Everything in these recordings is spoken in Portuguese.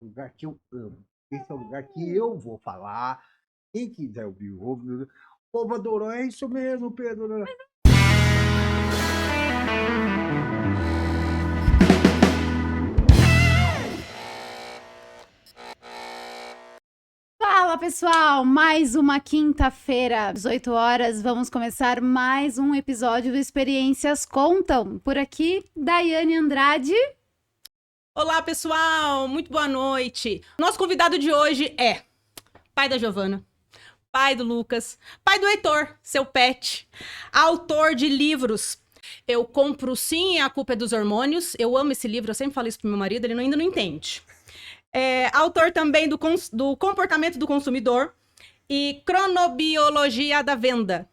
lugar que eu amo. Esse é o lugar que eu vou falar. Quem quiser ouvir, ouve. O povo adorou. É isso mesmo, Pedro. Fala, pessoal! Mais uma quinta-feira, 18 horas, vamos começar mais um episódio do Experiências Contam. Por aqui, Daiane Andrade. Olá, pessoal! Muito boa noite. Nosso convidado de hoje é pai da Giovana, pai do Lucas, pai do Heitor, seu pet, autor de livros. Eu compro sim, a culpa é dos hormônios. Eu amo esse livro, eu sempre falo isso pro meu marido, ele ainda não entende. Autor também do Comportamento do Consumidor e Cronobiologia da Venda.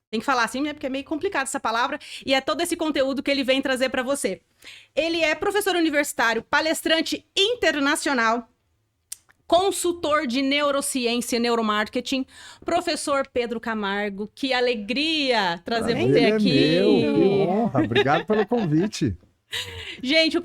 Tem que falar assim, né? Porque é meio complicado essa palavra. E é todo esse conteúdo que ele vem trazer para você. Ele é professor universitário, palestrante internacional, consultor de neurociência e neuromarketing, professor Pedro Camargo. Que alegria trazer você aqui. Meu, que honra. Obrigado pelo convite. Gente,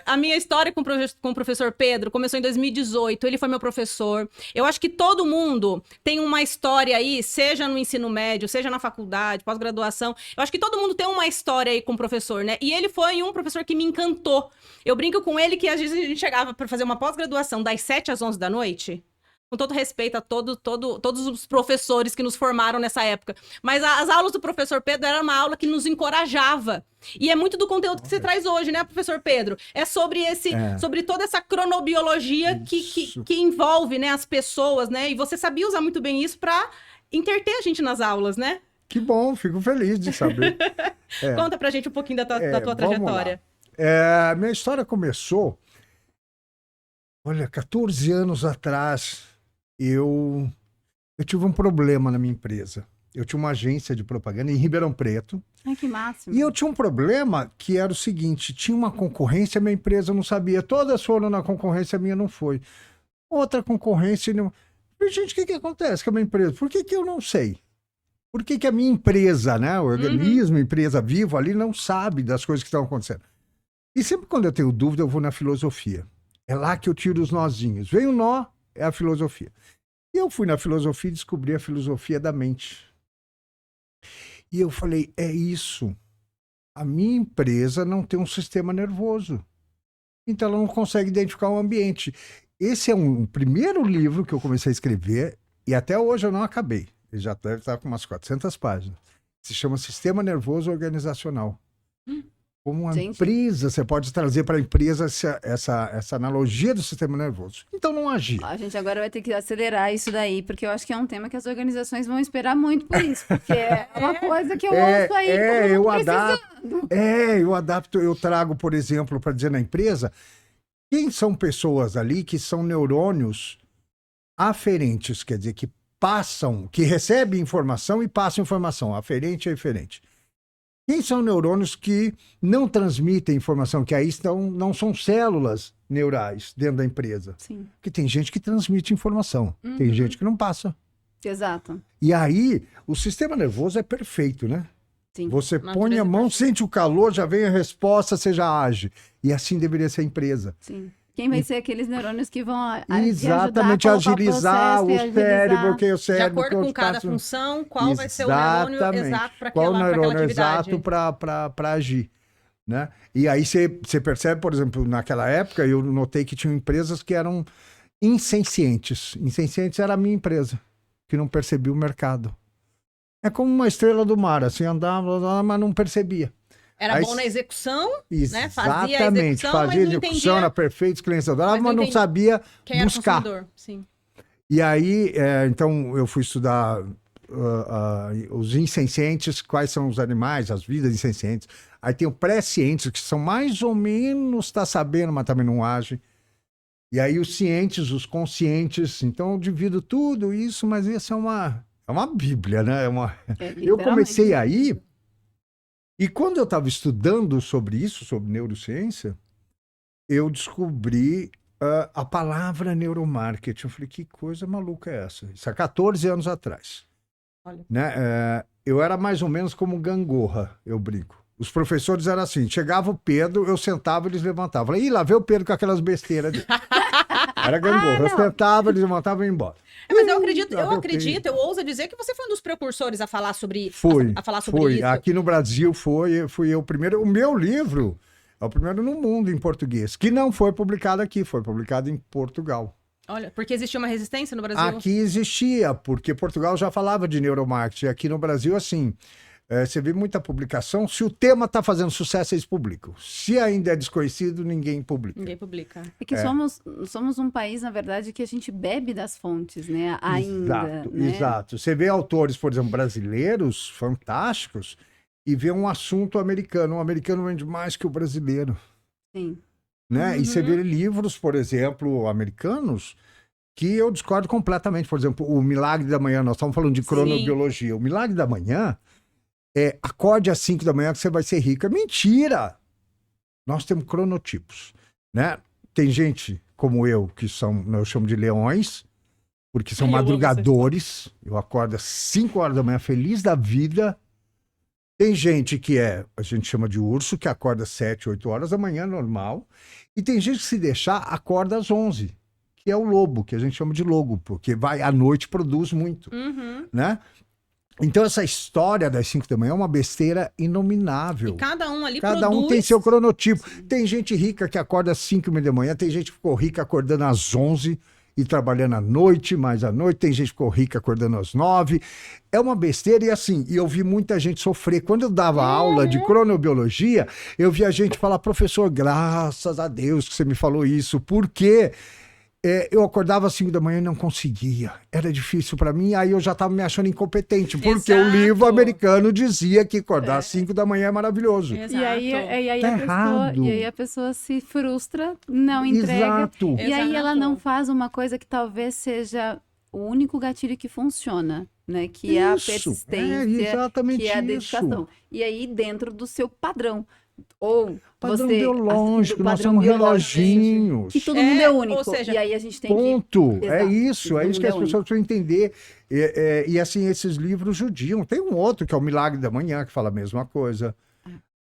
a minha história com o professor Pedro começou em 2018, ele foi meu professor. Eu acho que todo mundo tem uma história aí, seja no ensino médio, seja na faculdade, pós-graduação. Eu acho que todo mundo tem uma história aí com o professor, né? E ele foi um professor que me encantou. Eu brinco com ele que às vezes a gente chegava para fazer uma pós-graduação das 7 às 11 da noite. Com todo respeito a todos os professores que nos formaram nessa época. Mas as aulas do professor Pedro eram uma aula que nos encorajava. E é muito do conteúdo que você traz hoje, né, professor Pedro? É sobre sobre toda essa cronobiologia que envolve, né, as pessoas, né? E você sabia usar muito bem isso para interter a gente nas aulas, né? Que bom, fico feliz de saber. Conta pra gente um pouquinho da tua trajetória. Minha história começou, 14 anos atrás. Eu tive um problema na minha empresa. Eu tinha uma agência de propaganda em Ribeirão Preto. Ai, que máximo. E eu tinha um problema que era o seguinte, tinha uma concorrência, minha empresa não sabia. Todas foram na concorrência, a minha não foi. Outra concorrência... Não... Gente, o que acontece com a minha empresa? Por que eu não sei? Por que a minha empresa, né, o organismo, empresa viva ali, não sabe das coisas que estão acontecendo? E sempre quando eu tenho dúvida, eu vou na filosofia. É lá que eu tiro os nozinhos. Vem o nó, é a filosofia. E eu fui na filosofia e descobri a filosofia da mente. E eu falei, é isso. A minha empresa não tem um sistema nervoso. Então ela não consegue identificar o ambiente. Esse é um primeiro livro que eu comecei a escrever e até hoje eu não acabei. Ele já deve estar com umas 400 páginas. Se chama Sistema Nervoso Organizacional. Como uma empresa, você pode trazer para a empresa essa analogia do sistema nervoso. Então, não agir. A gente agora vai ter que acelerar isso daí, porque eu acho que é um tema que as organizações vão esperar muito por isso, porque é uma coisa que eu ouço aí. Eu adapto, eu trago, por exemplo, para dizer na empresa, quem são pessoas ali que são neurônios aferentes, quer dizer, que recebem informação e passam informação, aferente e eferente. Quem são neurônios que não transmitem informação, que aí não são células neurais dentro da empresa? Sim. Porque tem gente que transmite informação, tem gente que não passa. Exato. E aí, o sistema nervoso é perfeito, né? Sim. Você põe a mão, sente o calor, já vem a resposta, você já age. E assim deveria ser a empresa. Sim. Quem vai ser aqueles neurônios que vão exatamente agilizar o cérebro, porque o cérebro... De acordo com cada função, qual vai ser o neurônio exato para aquela atividade. Qual o neurônio exato para agir, né? E aí você percebe, por exemplo, naquela época, eu notei que tinham empresas que eram insencientes. Insencientes era a minha empresa, que não percebia o mercado. É como uma estrela do mar, assim, andava, mas não percebia. Era bom na execução, né? Fazia a execução, era perfeito, os clientes adoravam, mas não sabia buscar. Sim. E aí, então, eu fui estudar os insencientes, quais são os animais, as vidas insencientes. Aí tem o pré-cientes, que são mais ou menos, está sabendo, mas também não agem. E aí os cientes, os conscientes. Então, eu divido tudo isso, mas isso é uma bíblia, né? Eu comecei aí... E quando eu estava estudando sobre isso, sobre neurociência, eu descobri a palavra neuromarketing. Eu falei, que coisa maluca é essa? Isso há 14 anos atrás. Olha. Né? Eu era mais ou menos como gangorra, eu brinco. Os professores eram assim, chegava o Pedro, eu sentava, eles levantavam. Falei, lá veio o Pedro com aquelas besteiras. Era gangorra. Eu sentava, eles montavam e iam embora. Mas eu ouso dizer que você foi um dos precursores a falar sobre, a falar sobre isso. Aqui no Brasil fui eu o primeiro. O meu livro é o primeiro no mundo em português, que não foi publicado aqui, foi publicado em Portugal. Olha, porque existia uma resistência no Brasil? Aqui existia, porque Portugal já falava de neuromarketing. Aqui no Brasil, assim, você vê muita publicação. Se o tema está fazendo sucesso, eles publicam. Se ainda é desconhecido, ninguém publica. Ninguém publica. É que somos um país, na verdade, que a gente bebe das fontes, né? Ainda. Exato, né? exato. Você vê autores, por exemplo, brasileiros, fantásticos, e vê um assunto americano. O americano vende mais que o brasileiro. Sim. Né? E você vê livros, por exemplo, americanos, que eu discordo completamente. Por exemplo, O Milagre da Manhã, nós estamos falando de cronobiologia. O Milagre da Manhã é acorde às 5 da manhã que você vai ser rico. É mentira! Nós temos cronotipos, né? Tem gente como eu, que eu chamo de leões, porque são madrugadores. Eu acordo às 5 horas da manhã, feliz da vida. Tem gente que a gente chama de urso, que acorda às 7, 8 horas da manhã, normal. E tem gente que, se deixar, acorda às 11, que é o lobo, que a gente chama de lobo, porque vai à noite e produz muito, né? Então, essa história das 5 da manhã é uma besteira inominável. E cada um ali Cada um tem seu cronotipo. Tem gente rica que acorda às 5h30 da manhã, tem gente que ficou rica acordando às 11 e trabalhando à noite, mais à noite. Tem gente que ficou rica acordando às 9. É uma besteira e assim, eu vi muita gente sofrer. Quando eu dava aula de cronobiologia, eu via gente falar, professor, graças a Deus que você me falou isso, porque eu acordava às 5 da manhã e não conseguia. Era difícil para mim, aí eu já estava me achando incompetente, porque o livro americano dizia que acordar às 5 da manhã é maravilhoso. E aí, Tá a pessoa se frustra, não entrega. Exato. E aí ela não faz uma coisa que talvez seja o único gatilho que funciona, né? Que é a persistência, exatamente que é a isso. dedicação. E aí dentro do seu padrão. Ou Padrão você, biológico, nós padrão somos biológico, reloginhos. que todo mundo é único. Ou seja, e aí a gente tem Ponto. que... É Exato. isso Todo que mundo as pessoas precisam entender. E assim, esses livros judiam. Tem um outro, que é O Milagre da Manhã, que fala a mesma coisa.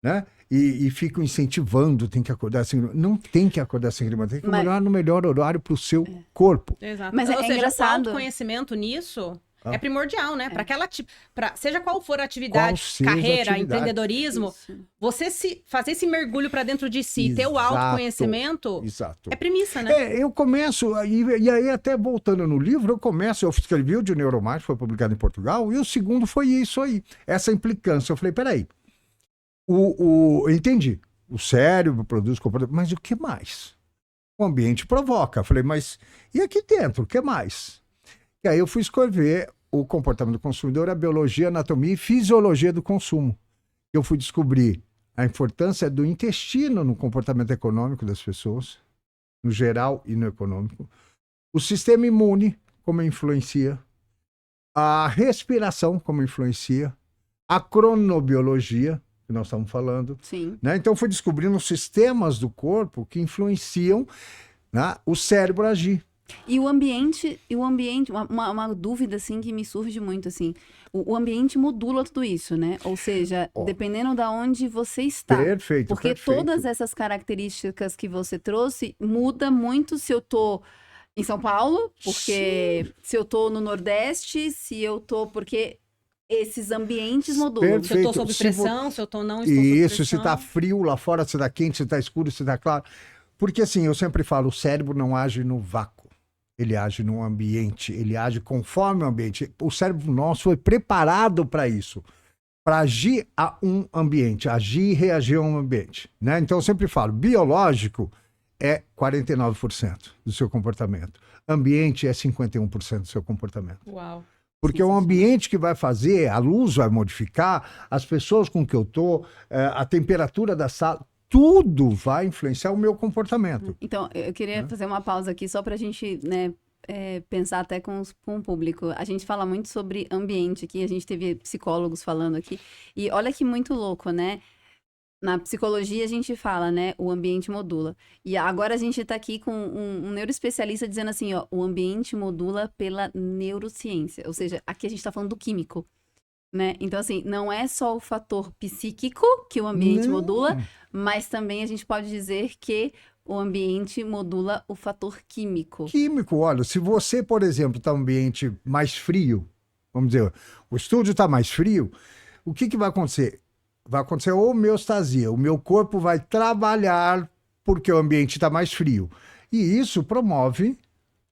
Né? E ficam incentivando, tem que acordar assim. Não tem que acordar assim, tem que olhar no melhor horário para o seu corpo. Exato. Mas Ou é seja, engraçado. o autoconhecimento nisso é primordial, né? Para seja qual for a atividade, carreira, empreendedorismo, você fazer esse mergulho para dentro de si, ter o autoconhecimento, é premissa, né? Eu começo, e aí até voltando no livro, eu escrevi o de Neuromarketing, foi publicado em Portugal, e o segundo foi isso aí, essa implicância. Eu falei, peraí, eu entendi, o cérebro produz comportamento, mas o que mais? O ambiente provoca. Eu falei, mas e aqui dentro, o que mais? E aí eu fui escrever o comportamento do consumidor, a biologia, anatomia e fisiologia do consumo. Eu fui descobrir a importância do intestino no comportamento econômico das pessoas, no geral e no econômico, o sistema imune, como influencia, a respiração, como influencia, a cronobiologia, que nós estamos falando. Sim. Né? Então, fui descobrindo sistemas do corpo que influenciam, né, o cérebro a agir. E o ambiente, uma dúvida assim que me surge muito assim, o ambiente modula tudo isso, né? Ou seja, dependendo da onde você está. Perfeito. Porque todas essas características que você trouxe muda muito se eu tô em São Paulo, porque se eu tô no Nordeste, se eu tô porque esses ambientes modulam. Perfeito. Se eu tô sob pressão, se eu tô não estou sob Isso, pressão. se tá frio lá fora, se tá quente, se tá escuro, se tá claro. Porque assim, eu sempre falo, o cérebro não age no vácuo. Ele age no ambiente, ele age conforme o ambiente. O cérebro nosso foi preparado para isso, para agir a um ambiente, agir e reagir a um ambiente. Né? Então, eu sempre falo, biológico é 49% do seu comportamento. Ambiente é 51% do seu comportamento. Uau. Porque é o ambiente que vai fazer, a luz vai modificar, as pessoas com que eu tô, a temperatura da sala... Tudo vai influenciar o meu comportamento. Então, eu queria fazer uma pausa aqui só para a gente, né, pensar até com o público. A gente fala muito sobre ambiente aqui, a gente teve psicólogos falando aqui. E olha que muito louco, né? Na psicologia a gente fala, né, o ambiente modula. E agora a gente está aqui com um neuroespecialista dizendo assim, ó, o ambiente modula pela neurociência. Ou seja, aqui a gente está falando do químico. Né? Então, assim, não é só o fator psíquico que o ambiente modula, mas também a gente pode dizer que o ambiente modula o fator químico. Químico, olha, se você, por exemplo, está num ambiente mais frio, vamos dizer, o estúdio está mais frio, o que vai acontecer? Vai acontecer homeostasia, o meu corpo vai trabalhar porque o ambiente está mais frio. E isso promove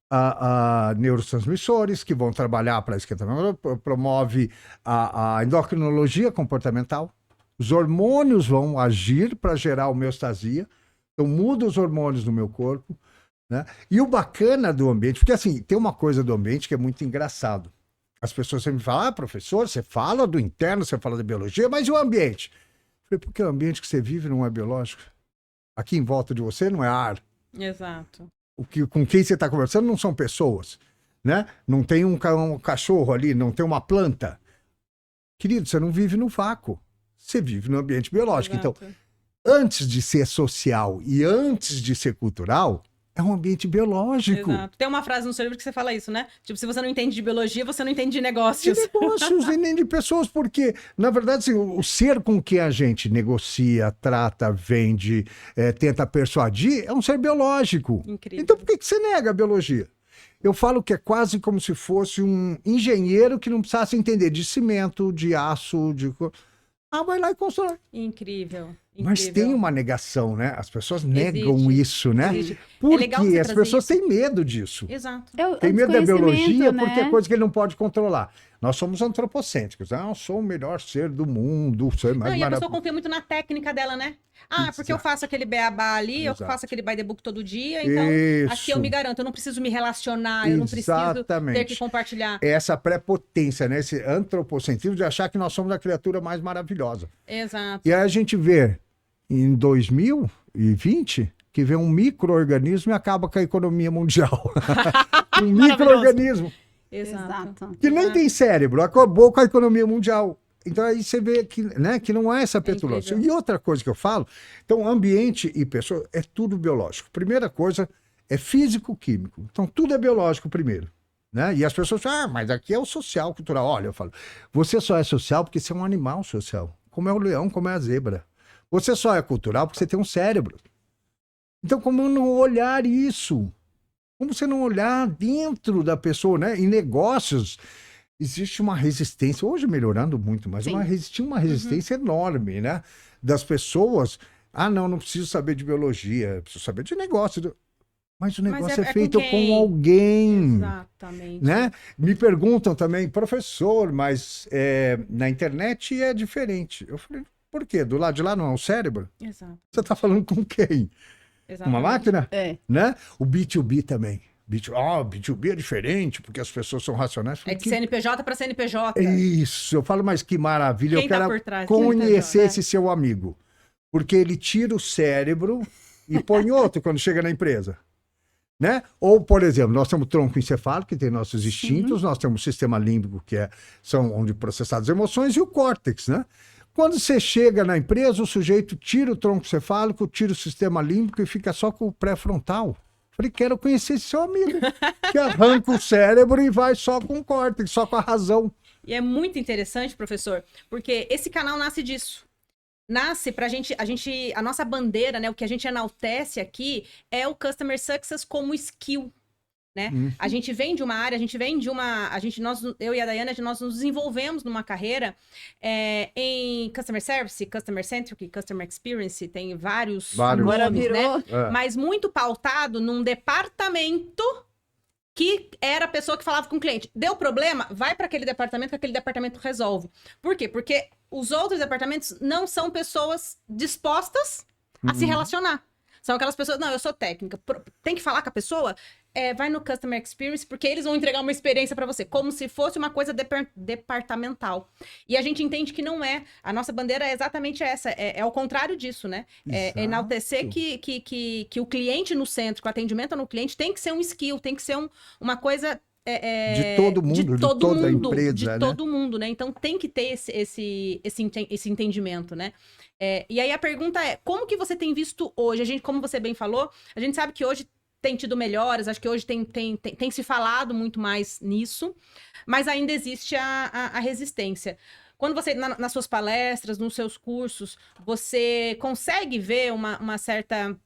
a neurotransmissores que vão trabalhar para esquentamento, promove a endocrinologia comportamental, os hormônios vão agir para gerar homeostasia, então muda os hormônios do meu corpo, né? E o bacana do ambiente, porque assim, tem uma coisa do ambiente que é muito engraçado. As pessoas sempre falam, professor, você fala do interno, você fala da biologia, mas e o ambiente? Eu falei, porque o ambiente que você vive não é biológico. Aqui em volta de você não é ar. Exato. Com quem você está conversando não são pessoas, né? Não tem um cachorro ali, não tem uma planta. Querido, você não vive no vácuo. Você vive no ambiente biológico. Exato. Então, antes de ser social e antes de ser cultural, é um ambiente biológico. Exato. Tem uma frase no seu livro que você fala isso, né? Tipo, se você não entende de biologia, você não entende de De negócios. negócios e nem de pessoas, porque, na verdade, assim, o ser com que a gente negocia, trata, vende, tenta persuadir, é um ser biológico. Incrível. Então, por que você nega a biologia? Eu falo que é quase como se fosse um engenheiro que não precisasse entender de cimento, de aço, vai lá e constrói. Incrível. Mas incrível. tem uma negação, né? As pessoas negam Existe. isso, né? Existe. Porque legal você as trazer pessoas isso. têm medo disso. Exato. Tem medo da biologia né? porque é coisa que ele não pode controlar. Nós somos antropocêntricos. Eu sou o melhor ser do mundo, o ser mais Não, e a pessoa maravilhoso. confia muito na técnica dela, né? Ah, porque eu faço aquele beabá ali, eu Exato. faço aquele by the book todo dia, então aqui eu me garanto, eu não preciso me relacionar, eu não preciso ter Exatamente. que compartilhar. É essa prepotência, né? Esse antropocentrismo de achar que nós somos a criatura mais maravilhosa. Exato. E aí a gente vê, em 2020, que vem um micro-organismo e acaba com a economia mundial. Um micro-organismo Exato. que nem tem cérebro, acabou com a economia mundial. Então aí você vê que, né, que não é essa petulância. incrível. E outra coisa que eu falo, então ambiente e pessoa é tudo biológico. Primeira coisa é físico-químico. Então tudo é biológico primeiro. Né? E as pessoas falam, mas aqui é o social, cultural. Olha, eu falo, você só é social porque você é um animal social. Como é o leão, como é a zebra. Você só é cultural porque você tem um cérebro. Então como não olhar isso? Como você não olhar dentro da pessoa, né? Em negócios, existe uma resistência, hoje melhorando muito, mas tinha uma resistência enorme, né? Das pessoas. Ah, não preciso saber de biologia, preciso saber de negócio. Mas o negócio é feito com alguém. Exatamente. Né? Me perguntam também, professor, mas na internet é diferente. Eu falei, por quê? Do lado de lá não é o cérebro? Exato. Você está falando com quem? Uma máquina? É. Né? O B2B também. B2B é diferente, porque as pessoas são racionais. É de CNPJ para CNPJ. Isso, eu falo, mas que maravilha. Quem eu tá quero por trás? conhecer CNPJ, esse seu amigo. Porque ele tira o cérebro e põe outro quando chega na empresa. Né? Ou, por exemplo, nós temos o tronco encefálico, que tem nossos instintos, nós temos o sistema límbico, são onde processadas as emoções, e o córtex, né? Quando você chega na empresa, o sujeito tira o tronco encefálico, tira o sistema límbico e fica só com o pré-frontal. Falei, quero conhecer esse seu amigo, que arranca o cérebro e vai só com o córtex, só com a razão. E é muito interessante, professor, porque esse canal nasce disso. Nasce pra gente, a nossa bandeira, né? O que a gente enaltece aqui é o Customer Success como skill, né? A gente vem de uma área, eu e a Daiane, nós nos desenvolvemos numa carreira em Customer Service, Customer Centric, Customer Experience, tem vários Agora nomes, virou. né? Mas muito pautado num departamento que era a pessoa que falava com o cliente. Deu problema? Vai para aquele departamento, que aquele departamento resolve. Por quê? Porque os outros departamentos não são pessoas dispostas a se relacionar. São aquelas pessoas, não, eu sou técnica, tem que falar com a pessoa? Vai no Customer Experience, porque eles vão entregar uma experiência para você, como se fosse uma coisa departamental. E a gente entende que não é. A nossa bandeira é exatamente essa, é ao contrário disso, né? É enaltecer que o cliente no centro, que o atendimento no cliente tem que ser um skill, tem que ser uma coisa... de todo mundo, de toda a empresa, de todo mundo, né? Então tem que ter esse entendimento, né? E aí a pergunta é, como que você tem visto hoje? Como você bem falou, a gente sabe que hoje tem tido melhoras, acho que hoje tem se falado muito mais nisso, mas ainda existe a resistência. Quando você, nas suas palestras, nos seus cursos, você consegue ver uma certa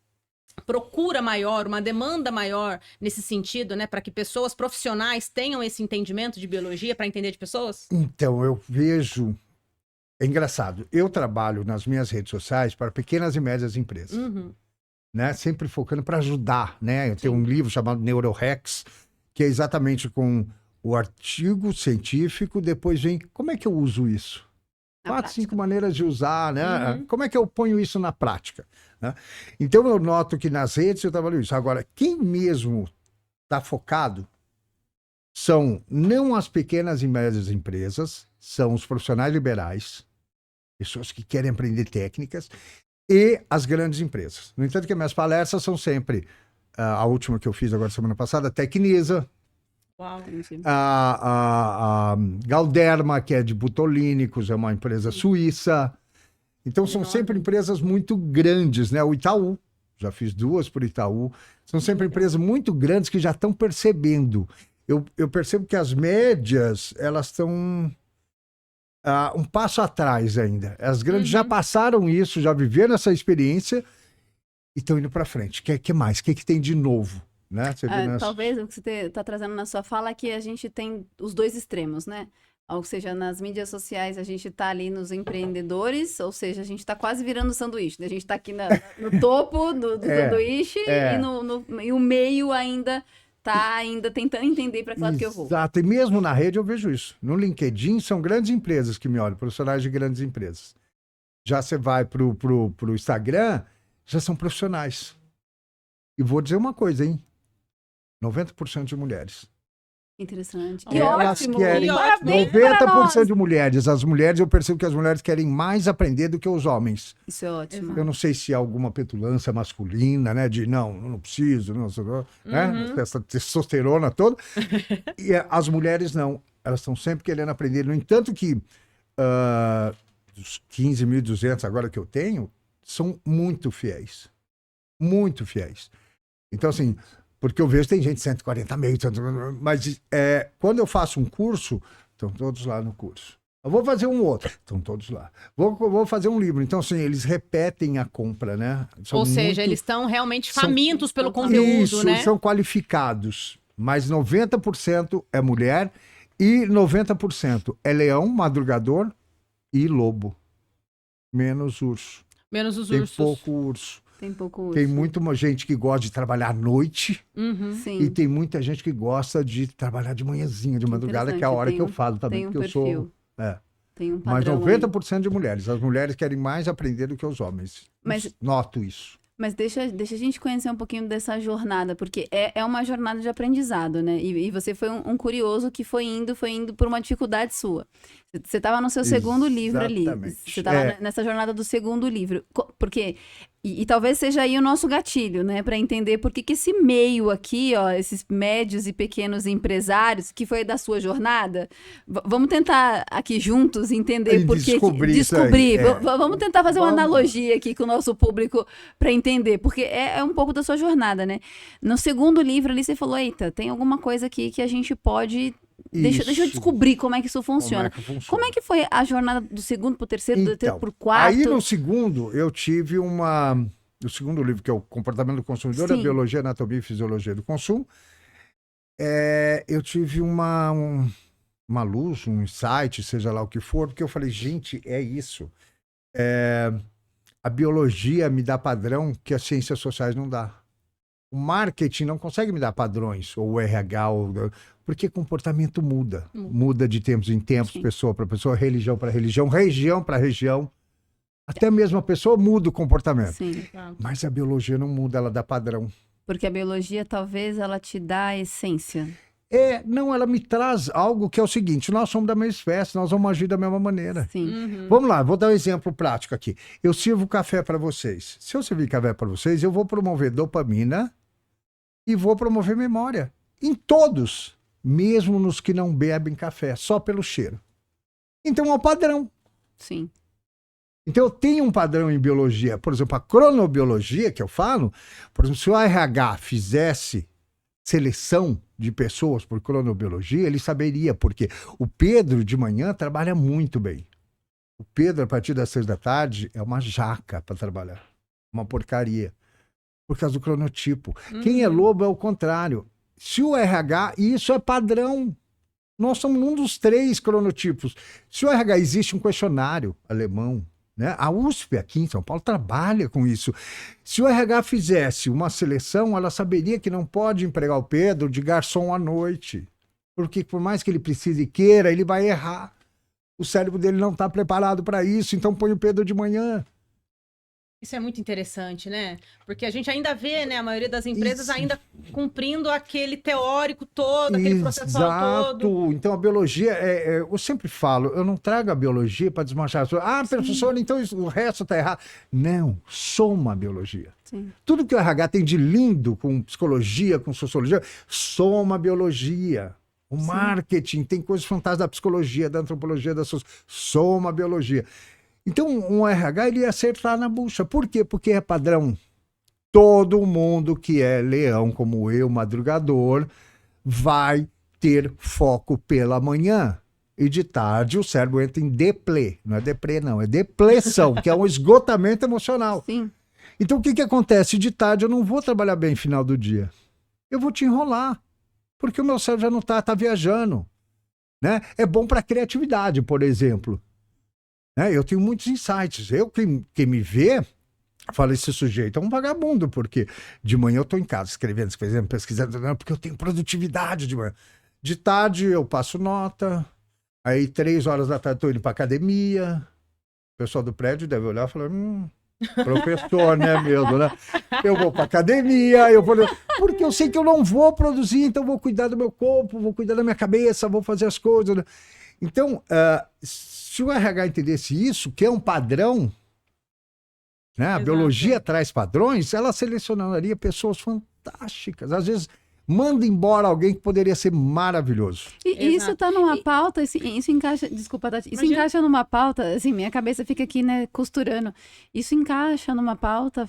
procura maior, uma demanda maior nesse sentido, né? Para que pessoas profissionais tenham esse entendimento de biologia para entender de pessoas? Então, eu vejo. É engraçado. Eu trabalho nas minhas redes sociais para pequenas e médias empresas, Uhum. né? Sempre focando para ajudar, né? Eu tenho um livro chamado NeuroHacks, que é exatamente com o artigo científico, depois vem como é que eu uso isso? Na 4, 5 prática. maneiras de usar, né? Uhum. Como é que eu ponho isso na prática? Né? Então, eu noto que nas redes eu trabalho isso. Agora, quem mesmo está focado são não as pequenas e médias empresas, são os profissionais liberais, pessoas que querem aprender técnicas, e as grandes empresas. No entanto, que minhas palestras são sempre, a última que eu fiz agora semana passada, a Tecnisa, Uau. Entendi. a Galderma, que é de butolínicos, é uma empresa suíça. Então, são Enorme. sempre empresas muito grandes, né? O Itaú, já fiz 2 por Itaú. São sempre empresas muito grandes que já estão percebendo. Eu percebo que as médias, elas estão um passo atrás ainda. As grandes já passaram isso, já viveram essa experiência e estão indo para frente. O que mais? O que tem de novo? Né? Você vê nas- Talvez o que você está trazendo na sua fala é que a gente tem os dois extremos, né? Ou seja, nas mídias sociais a gente está ali nos empreendedores, ou seja, a gente está quase virando sanduíche, né? A gente está aqui no topo do sanduíche e o meio ainda está tentando entender para que lado que eu vou. Exato, e mesmo na rede eu vejo isso. No LinkedIn são grandes empresas que me olham, profissionais de grandes empresas. Já você vai pro Instagram, já são profissionais. E vou dizer uma coisa, hein? 90% de mulheres. Interessante. E E Elas ótimo! querem Parabéns para 90% nós! de mulheres. As mulheres, eu percebo que as mulheres querem mais aprender do que os homens. Isso é ótimo. Eu não sei se há alguma petulância masculina, né? De não preciso, não sei, né? Essa testosterona toda. E as mulheres não. Elas estão sempre querendo aprender. No entanto que dos 15.200 agora que eu tenho, são muito fiéis. Muito fiéis. Então, assim, porque eu vejo tem gente 140 mil, mas quando eu faço um curso, estão todos lá no curso. Eu vou fazer um outro, estão todos lá. Vou fazer um livro. Então, assim, eles repetem a compra, né? São Ou seja, muito- eles estão realmente são- famintos pelo conteúdo, Isso, né? são qualificados. Mas 90% é mulher e 90% é leão, madrugador e lobo. Menos urso. Menos os Tem ursos. pouco urso. Tem pouco Tem urso. muita gente que gosta de trabalhar à noite Uhum. Sim. e tem muita gente que gosta de trabalhar de manhãzinha, de madrugada, que é a hora Tem que eu um- falo também, Tem um porque eu perfil. sou... É. Tem um Mas padrão aí. 90% de mulheres. As mulheres querem mais aprender do que os homens. Mas- Noto isso. Mas deixa a gente conhecer um pouquinho dessa jornada, porque é uma jornada de aprendizado, né? E você foi um curioso que foi indo por uma dificuldade sua. Você estava no seu segundo livro ali. Exatamente. Você estava nessa jornada do segundo livro. Porque... E talvez seja aí o nosso gatilho, né? Para entender por que esse meio aqui, ó, esses médios e pequenos empresários, que foi da sua jornada, vamos tentar aqui juntos entender E por que... descobrir isso aí, Vamos tentar fazer uma Vamos. analogia aqui com o nosso público para entender, porque é um pouco da sua jornada, né? No segundo livro ali você falou, eita, tem alguma coisa aqui que a gente pode... Deixa eu Isso. descobrir como é que isso funciona. Como é que foi a jornada do segundo pro terceiro, do terceiro pro quarto? Aí no segundo, eu tive o segundo livro, que é o Comportamento do Consumidor, a Sim. Biologia, Anatomia e Fisiologia do Consumo, eu tive uma luz, um insight, seja lá o que for, porque eu falei, gente, é isso. A biologia me dá padrão que as ciências sociais não dá. O marketing não consegue me dar padrões, ou o RH, porque comportamento muda. Muda de tempos em tempos, Sim. pessoa para pessoa, religião para religião, região para região. Até mesmo a pessoa muda o comportamento. Sim, Mas a biologia não muda, ela dá padrão. porque a biologia talvez ela te dá a essência. Não, ela me traz algo que é o seguinte, nós somos da mesma espécie, nós vamos agir da mesma maneira. Sim. Vamos lá, vou dar um exemplo prático aqui. Eu sirvo café para vocês. Se eu servir café para vocês, eu vou promover dopamina e vou promover memória. Em todos, mesmo nos que não bebem café, só pelo cheiro. Então é um padrão. Sim. Então eu tenho um padrão em biologia. Por exemplo, a cronobiologia que eu falo, por exemplo, se o RH fizesse seleção de pessoas por cronobiologia, ele saberia, porque o Pedro de manhã trabalha muito bem. O Pedro, a partir das 6 da tarde, é uma jaca para trabalhar. Uma porcaria. por causa do cronotipo. Quem é lobo é o contrário. Se o RH, e isso é padrão, nós somos um dos 3 cronotipos. Se o RH existe um questionário alemão, né? A USP aqui em São Paulo trabalha com isso. Se o RH fizesse uma seleção, ela saberia que não pode empregar o Pedro de garçom à noite. Porque por mais que ele precise e queira, ele vai errar. O cérebro dele não está preparado para isso, então põe o Pedro de manhã. Isso é muito interessante, né? Porque a gente ainda vê, né, a maioria das empresas Isso. ainda cumprindo aquele teórico todo, aquele processual todo. Então a biologia, eu sempre falo, eu não trago a biologia para desmanchar as pessoas. Ah, professor, então o resto está errado. Não, soma a biologia. Sim. Tudo que o RH tem de lindo com psicologia, com sociologia, soma a biologia. O marketing tem coisas fantásticas da psicologia, da antropologia, da sociologia, soma a biologia. Então, um RH, ele ia acertar na bucha. Por quê? Porque é padrão. Todo mundo que é leão, como eu, madrugador, vai ter foco pela manhã. E de tarde o cérebro entra em deplê. Não é deprê, não. É depressão, que é um esgotamento emocional. Sim. Então, o que acontece? De tarde eu não vou trabalhar bem no final do dia. Eu vou te enrolar. Porque o meu cérebro já não tá viajando. Né? É bom para criatividade, por exemplo. Eu tenho muitos insights. Quem me vê, fala, esse sujeito é um vagabundo, porque de manhã eu estou em casa escrevendo, pesquisando, porque eu tenho produtividade de manhã. De tarde eu passo nota, aí 3 horas da tarde estou indo para academia, o pessoal do prédio deve olhar e falar, professor, né, mesmo, né? Eu vou para academia, porque eu sei que eu não vou produzir, então vou cuidar do meu corpo, vou cuidar da minha cabeça, vou fazer as coisas, né? Então, se o RH entendesse isso, que é um padrão, né? A biologia traz padrões, ela selecionaria pessoas fantásticas. Às vezes, manda embora alguém que poderia ser maravilhoso. E isso tá numa pauta, isso encaixa, desculpa, Tati, isso encaixa numa pauta, assim, minha cabeça fica aqui, né, costurando. Isso encaixa numa pauta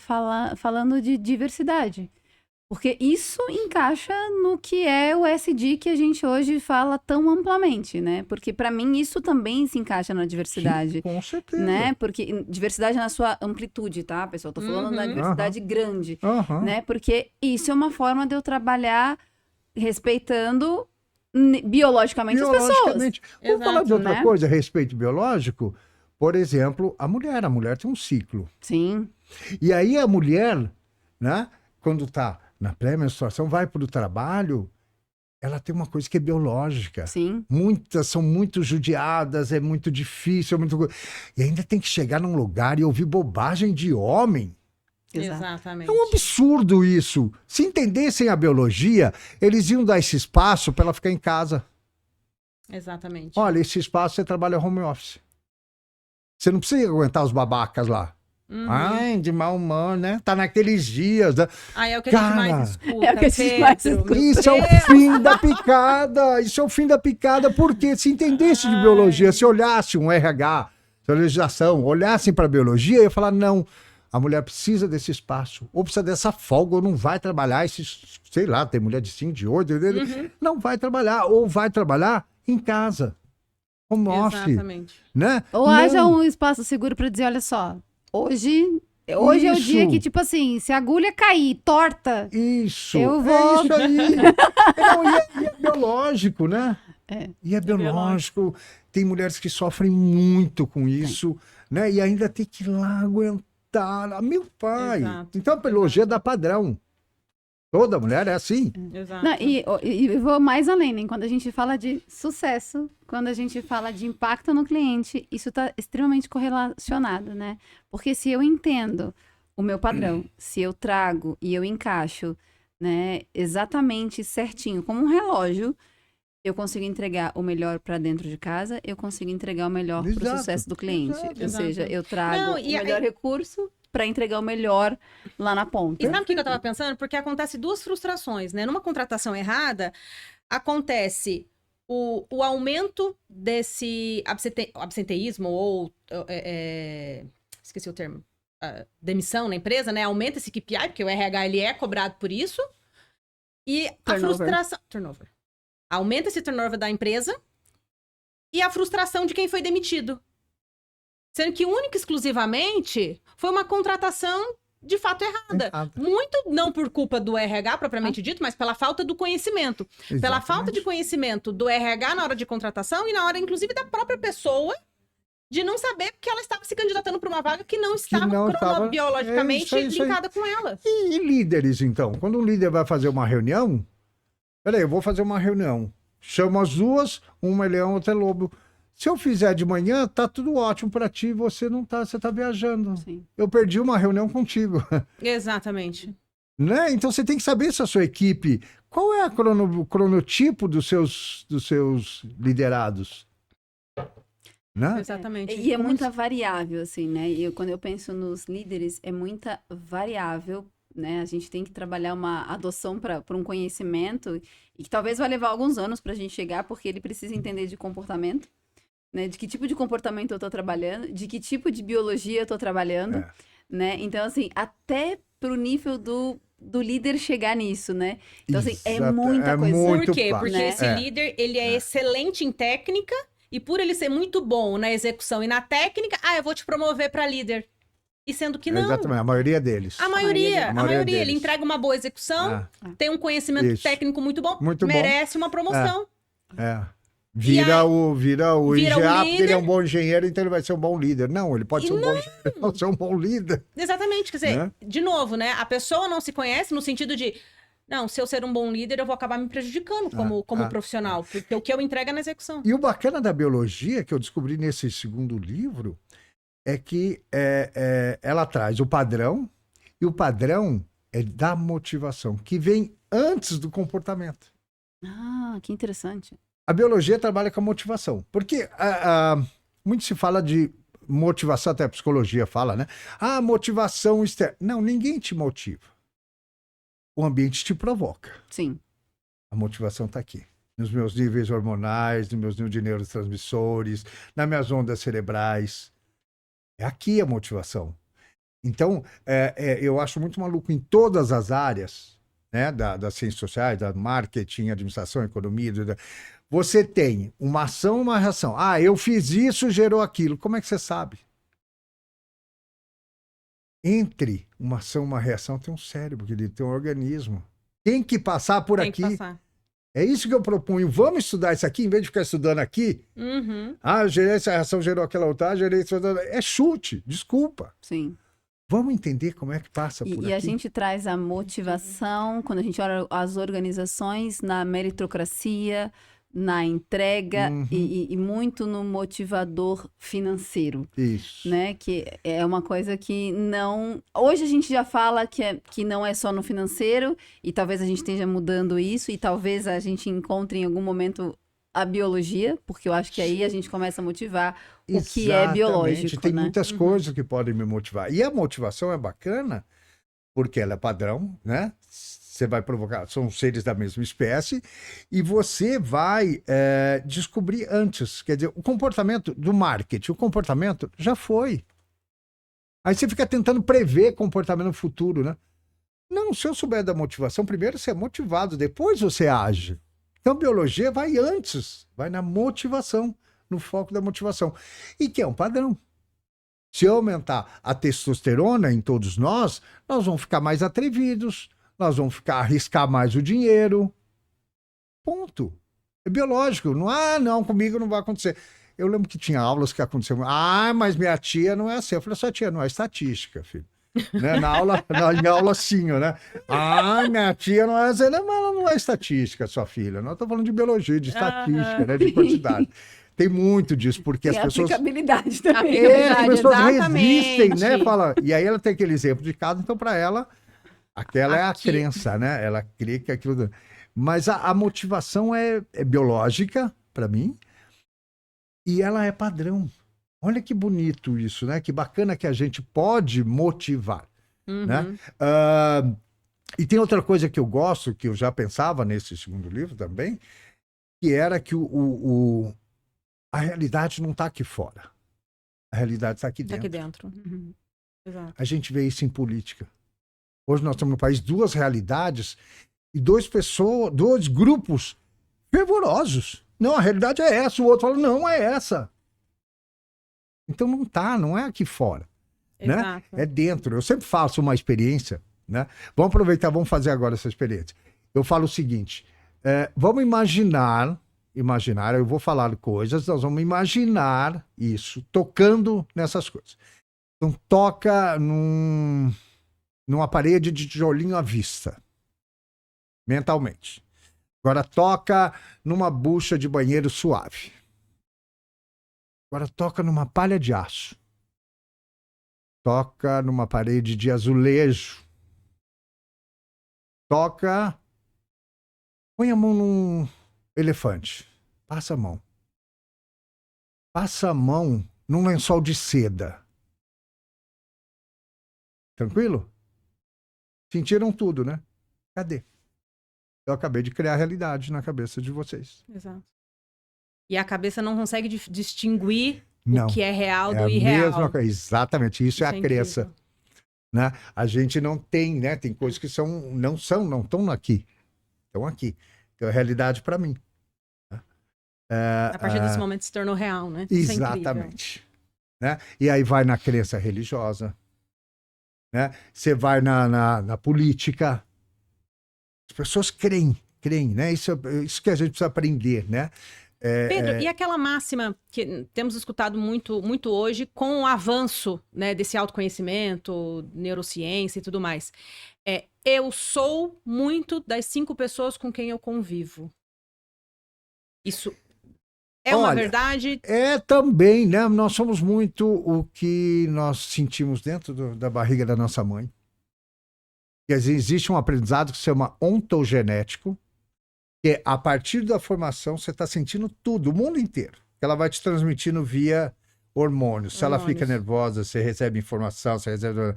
falando de diversidade. Porque isso encaixa no que é o SD que a gente hoje fala tão amplamente, né? Porque para mim isso também se encaixa na diversidade. Sim, com certeza. Né? Porque diversidade na sua amplitude, tá, pessoal? Tô falando da diversidade grande, né? Porque isso é uma forma de eu trabalhar respeitando biologicamente as pessoas. Vamos falar de outra coisa, respeito biológico? Por exemplo, a mulher tem um ciclo. Sim. E aí a mulher, né, quando tá na pré-menstruação, vai para o trabalho, ela tem uma coisa que é biológica. Sim. Muitas são muito judiadas, é muito difícil, e ainda tem que chegar num lugar e ouvir bobagem de homem. Exatamente. É um absurdo isso. Se entendessem a biologia, eles iam dar esse espaço para ela ficar em casa. Exatamente. Olha, esse espaço você trabalha home office. Você não precisa aguentar os babacas lá. Ai, de mau humor, né? Tá naqueles dias. Né? É o que a gente mais escuta. É o que a gente mais escuta. Isso é o fim da picada. Isso é o fim da picada, porque se entendesse de biologia, se olhasse um RH, se a legislação, olhassem para a biologia, eu ia falar, não, a mulher precisa desse espaço, ou precisa dessa folga, ou não vai trabalhar, sei lá, tem mulher de 5, de 8, não vai trabalhar, ou vai trabalhar em casa. Home office. Exatamente. Né? Ou haja um espaço seguro para dizer, olha só, hoje é o dia que, tipo assim, se a agulha cair torta, eu vou... É isso aí. E é biológico, né? E é biológico. Tem mulheres que sofrem muito com isso, né? E ainda tem que ir lá aguentar. Meu pai. Exato. Então a biologia dá padrão. Toda mulher é assim. Exato. Não, e vou mais além, né? Quando a gente fala de sucesso, quando a gente fala de impacto no cliente, isso está extremamente correlacionado, né? Porque se eu entendo o meu padrão, se eu trago e eu encaixo, né, exatamente certinho, como um relógio, eu consigo entregar o melhor para dentro de casa, eu consigo entregar o melhor para o sucesso do cliente. Ou seja, eu trago o melhor recurso para entregar o melhor lá na ponta. E sabe o que eu tava pensando? Porque acontece 2 frustrações, né? Numa contratação errada, acontece o aumento desse absenteísmo ou... esqueci o termo. Demissão na empresa, né? Aumenta esse KPI, porque o RH ele é cobrado por isso. E a frustração... Turnover. Aumenta esse turnover da empresa e a frustração de quem foi demitido. Sendo que única e exclusivamente foi uma contratação de fato errada. Errada. Muito não por culpa do RH propriamente dito, mas pela falta do conhecimento. Pela Exatamente. falta de conhecimento do RH na hora de contratação e na hora, inclusive, da própria pessoa de não saber que ela estava se candidatando para uma vaga que não estava cronobiologicamente isso aí. linkada com ela. E líderes, então? Quando um líder vai fazer uma reunião, peraí, eu vou fazer uma reunião. Chamo as duas, uma é leão, outra é lobo. Se eu fizer de manhã, tá tudo ótimo para ti, você não tá, você tá viajando. Sim. Eu perdi uma reunião contigo. Exatamente. Né? Então você tem que saber se a sua equipe, qual é a cronotipo dos seus liderados. Né? Exatamente. E é muita variável, assim, né? E quando eu penso nos líderes, é muita variável, né? A gente tem que trabalhar uma adoção para um conhecimento e que talvez vai levar alguns anos para a gente chegar, porque ele precisa entender de comportamento, né? De que tipo de comportamento eu estou trabalhando, de que tipo de biologia eu estou trabalhando, né? Então, assim, até pro nível do líder chegar nisso, né? Então, assim, é Exato, muita é coisa. muito Por quê? fácil. Porque Né? esse líder, ele é excelente em técnica e por ele ser muito bom na execução e na técnica, eu vou te promover para líder. E sendo que não. Exatamente, a maioria deles. A maioria, ele deles. entrega uma boa execução, tem um conhecimento Isso. técnico muito bom, Muito bom. merece uma promoção. É. Vira o vira o engenheiro, porque ele é líder. um bom engenheiro, então ele vai ser um bom líder. Não, ele pode ser um bom engenheiro, pode ser um bom líder. Exatamente, quer dizer, Né? de novo, né? A pessoa não se conhece no sentido de, não, se eu ser um bom líder, eu vou acabar me prejudicando como profissional, porque o que eu entrego é na execução. E o bacana da biologia, que eu descobri nesse segundo livro, é que ela traz o padrão, e o padrão é da motivação, que vem antes do comportamento. Ah, que interessante. A biologia trabalha com a motivação, porque muito se fala de motivação, até a psicologia fala, né? Ah, motivação externa. Não, ninguém te motiva. O ambiente te provoca. Sim. A motivação está aqui. Nos meus níveis hormonais, nos meus níveis de neurotransmissores, nas minhas ondas cerebrais. É aqui a motivação. Então, eu acho muito maluco em todas as áreas, né, das ciências sociais, da marketing, administração, economia. Você tem uma ação e uma reação. Ah, eu fiz isso, gerou aquilo. Como é que você sabe? Entre uma ação e uma reação tem um cérebro, querido, tem um organismo. Tem que passar por Tem aqui. que passar. É isso que eu proponho. Vamos estudar isso aqui, em vez de ficar estudando aqui. Uhum. Ah, eu gerei essa reação, gerou aquela outra, gerei isso. É chute, desculpa. Sim. Vamos entender como é que passa por aqui. E a gente traz a motivação, quando a gente olha as organizações, na meritocracia, na entrega e muito no motivador financeiro, Isso. né? Que é uma coisa que não... Hoje a gente já fala que não é só no financeiro e talvez a gente esteja mudando isso e talvez a gente encontre em algum momento a biologia, porque eu acho que aí a gente começa a motivar o que é Exatamente. biológico, Tem né? muitas coisas que podem me motivar. E a motivação é bacana porque ela é padrão, né? Você vai provocar, são seres da mesma espécie, e você vai descobrir antes. Quer dizer, o comportamento do marketing, o comportamento já foi. Aí você fica tentando prever comportamento no futuro, né? Não, se eu souber da motivação, primeiro você é motivado, depois você age. Então, biologia vai antes, vai na motivação, no foco da motivação. E que é um padrão. Se eu aumentar a testosterona em todos nós vamos ficar mais atrevidos, nós vamos arriscar mais o dinheiro. Ponto. É biológico. Não, comigo não vai acontecer. Eu lembro que tinha aulas que aconteciam. Mas minha tia não é assim. Eu falei, sua tia não é estatística, filho. Né? Em aula sim, né? Minha tia não é assim. Não, mas ela não é estatística, sua filha. Nós estamos falando de biologia, de estatística, né? De quantidade. Tem muito disso, porque Tem as pessoas... aplicabilidade também. As pessoas resistem, exatamente. né? Fala... E aí ela tem aquele exemplo de caso, então para ela, aquela é a crença, né? Ela crê que aquilo... Mas a motivação é biológica, para mim, e ela é padrão. Olha que bonito isso, né? Que bacana que a gente pode motivar, né? E tem outra coisa que eu gosto, que eu já pensava nesse segundo livro também, que era que a realidade não está aqui fora. A realidade está aqui Tá dentro. aqui dentro. Uhum. Exato. A gente vê isso em política. Hoje nós estamos no país, duas realidades e dois grupos fervorosos. Não, a realidade é essa. O outro fala, não é essa. Então não é aqui fora. né? Exato. É dentro. Eu sempre faço uma experiência, né? Vamos aproveitar, vamos fazer agora essa experiência. Eu falo o seguinte, vamos imaginar, eu vou falar coisas, nós vamos imaginar isso, tocando nessas coisas. Então, toca numa parede de tijolinho à vista, mentalmente. Agora, toca numa bucha de banheiro suave. Agora, toca numa palha de aço. Toca numa parede de azulejo. Toca... Põe a mão num elefante. Passa a mão. Passa a mão num lençol de seda. Tranquilo? Sentiram tudo, né? Cadê? Eu acabei de criar a realidade na cabeça de vocês. Exato. E a cabeça não consegue distinguir Não. o que é real É do a irreal. mesma coisa. Exatamente, isso é a crença. incrível. Né? A gente não tem, né? Tem coisas que não estão aqui. Estão aqui. Então é realidade para mim. A partir desse momento se tornou real, né? Isso é incrível. Exatamente. Né? E aí vai na crença religiosa. Né? Você vai na política. As pessoas creem, né? Isso que a gente precisa aprender, né? Pedro, e aquela máxima que temos escutado muito, muito hoje com o avanço, né, desse autoconhecimento, neurociência e tudo mais. Eu sou muito das 5 pessoas com quem eu convivo. Isso é uma verdade? É também, né? Nós somos muito o que nós sentimos dentro da barriga da nossa mãe. Quer dizer, existe um aprendizado que se chama ontogenético, que a partir da formação você está sentindo tudo, o mundo inteiro. Ela vai te transmitindo via hormônios. Se ela fica nervosa, você recebe informação, então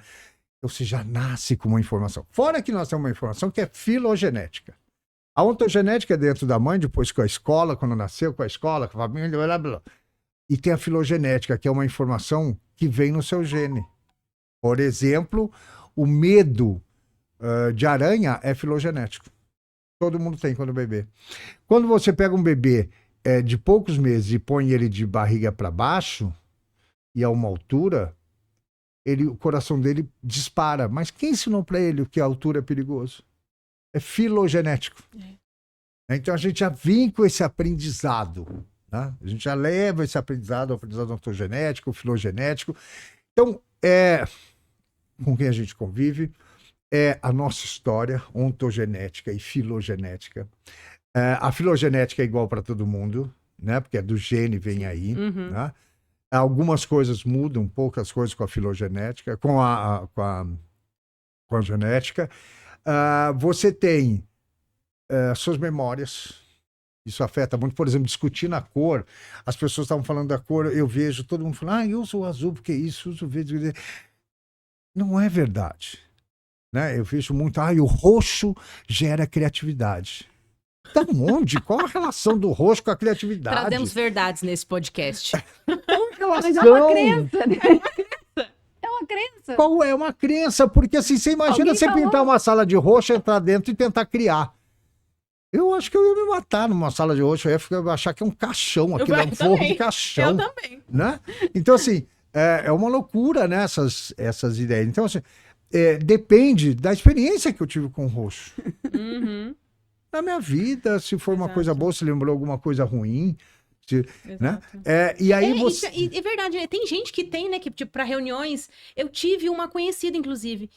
você já nasce com uma informação. Fora que nós temos uma informação que é filogenética. A ontogenética é dentro da mãe, depois com a escola, quando nasceu, com a escola, com a família, blá, blá, blá. E tem a filogenética, que é uma informação que vem no seu gene. Por exemplo, o medo de aranha é filogenético. Todo mundo tem quando bebê. Quando você pega um bebê de poucos meses e põe ele de barriga para baixo e a uma altura, o coração dele dispara. Mas quem ensinou para ele que a altura é perigoso? É filogenético. Então a gente já vem com esse aprendizado. Né? A gente já leva esse aprendizado, o aprendizado ontogenético, filogenético. Então, com quem a gente convive, é a nossa história ontogenética e filogenética. A filogenética é igual para todo mundo, né? Porque é do gene, vem aí. Uhum. Né? Algumas coisas mudam, poucas coisas com a filogenética, com a genética. Você tem suas memórias. Isso afeta muito. Por exemplo, discutindo a cor. As pessoas estavam falando da cor, eu vejo todo mundo falando, eu uso o azul porque isso, uso o verde. Não é verdade. Né? Eu vejo muito, o roxo gera criatividade. Da onde? Qual a relação do roxo com a criatividade? Trazemos verdades nesse podcast. Qual a relação? Mas é uma crença, né? É uma crença. Qual é uma crença? Porque assim, você imagina Alguém você falou. pintar uma sala de roxo, entrar dentro e tentar criar. Eu acho que eu ia me matar numa sala de roxo, eu ia achar que é um caixão, aquilo é um forro de caixão. Eu também. Né? Então, assim, é uma loucura, né, essas ideias. Então, assim, depende da experiência que eu tive com o roxo. Uhum. Na minha vida, se for uma Exato. coisa boa, se lembrou alguma coisa ruim. Né? Exato. E aí você... É verdade, né? Tem gente que tem, né, que tipo, para reuniões, eu tive uma conhecida, inclusive,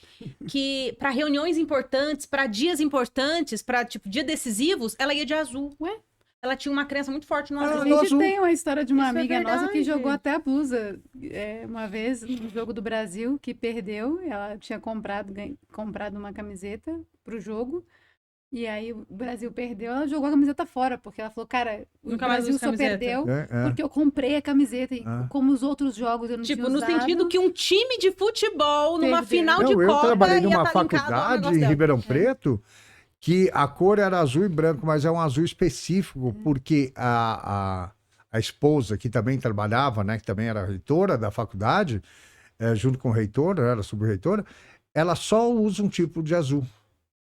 que para reuniões importantes, para dias importantes, para tipo, dia decisivos, ela ia de azul. Ué? Ela tinha uma crença muito forte no azul. A gente tem uma história de uma Isso é amiga nossa que verdade. jogou até a blusa uma vez no jogo do Brasil, que perdeu. Ela tinha comprado uma camiseta pro jogo. E aí o Brasil perdeu, ela jogou a camiseta fora, porque ela falou, cara, o Nunca mais Brasil uso só camiseta. perdeu É. porque eu comprei a camiseta. E como os outros jogos eu não Tipo, tinha no usado. sentido que um time de futebol, numa Perdeu. final Não, de eu Copa, trabalhei ia numa tá linkado ao faculdade negócio em dela. Ribeirão Preto que a cor era azul e branco, mas é um azul específico, porque a esposa, que também trabalhava, né, que também era reitora da faculdade, junto com o reitor, era sub-reitora, ela só usa um tipo de azul.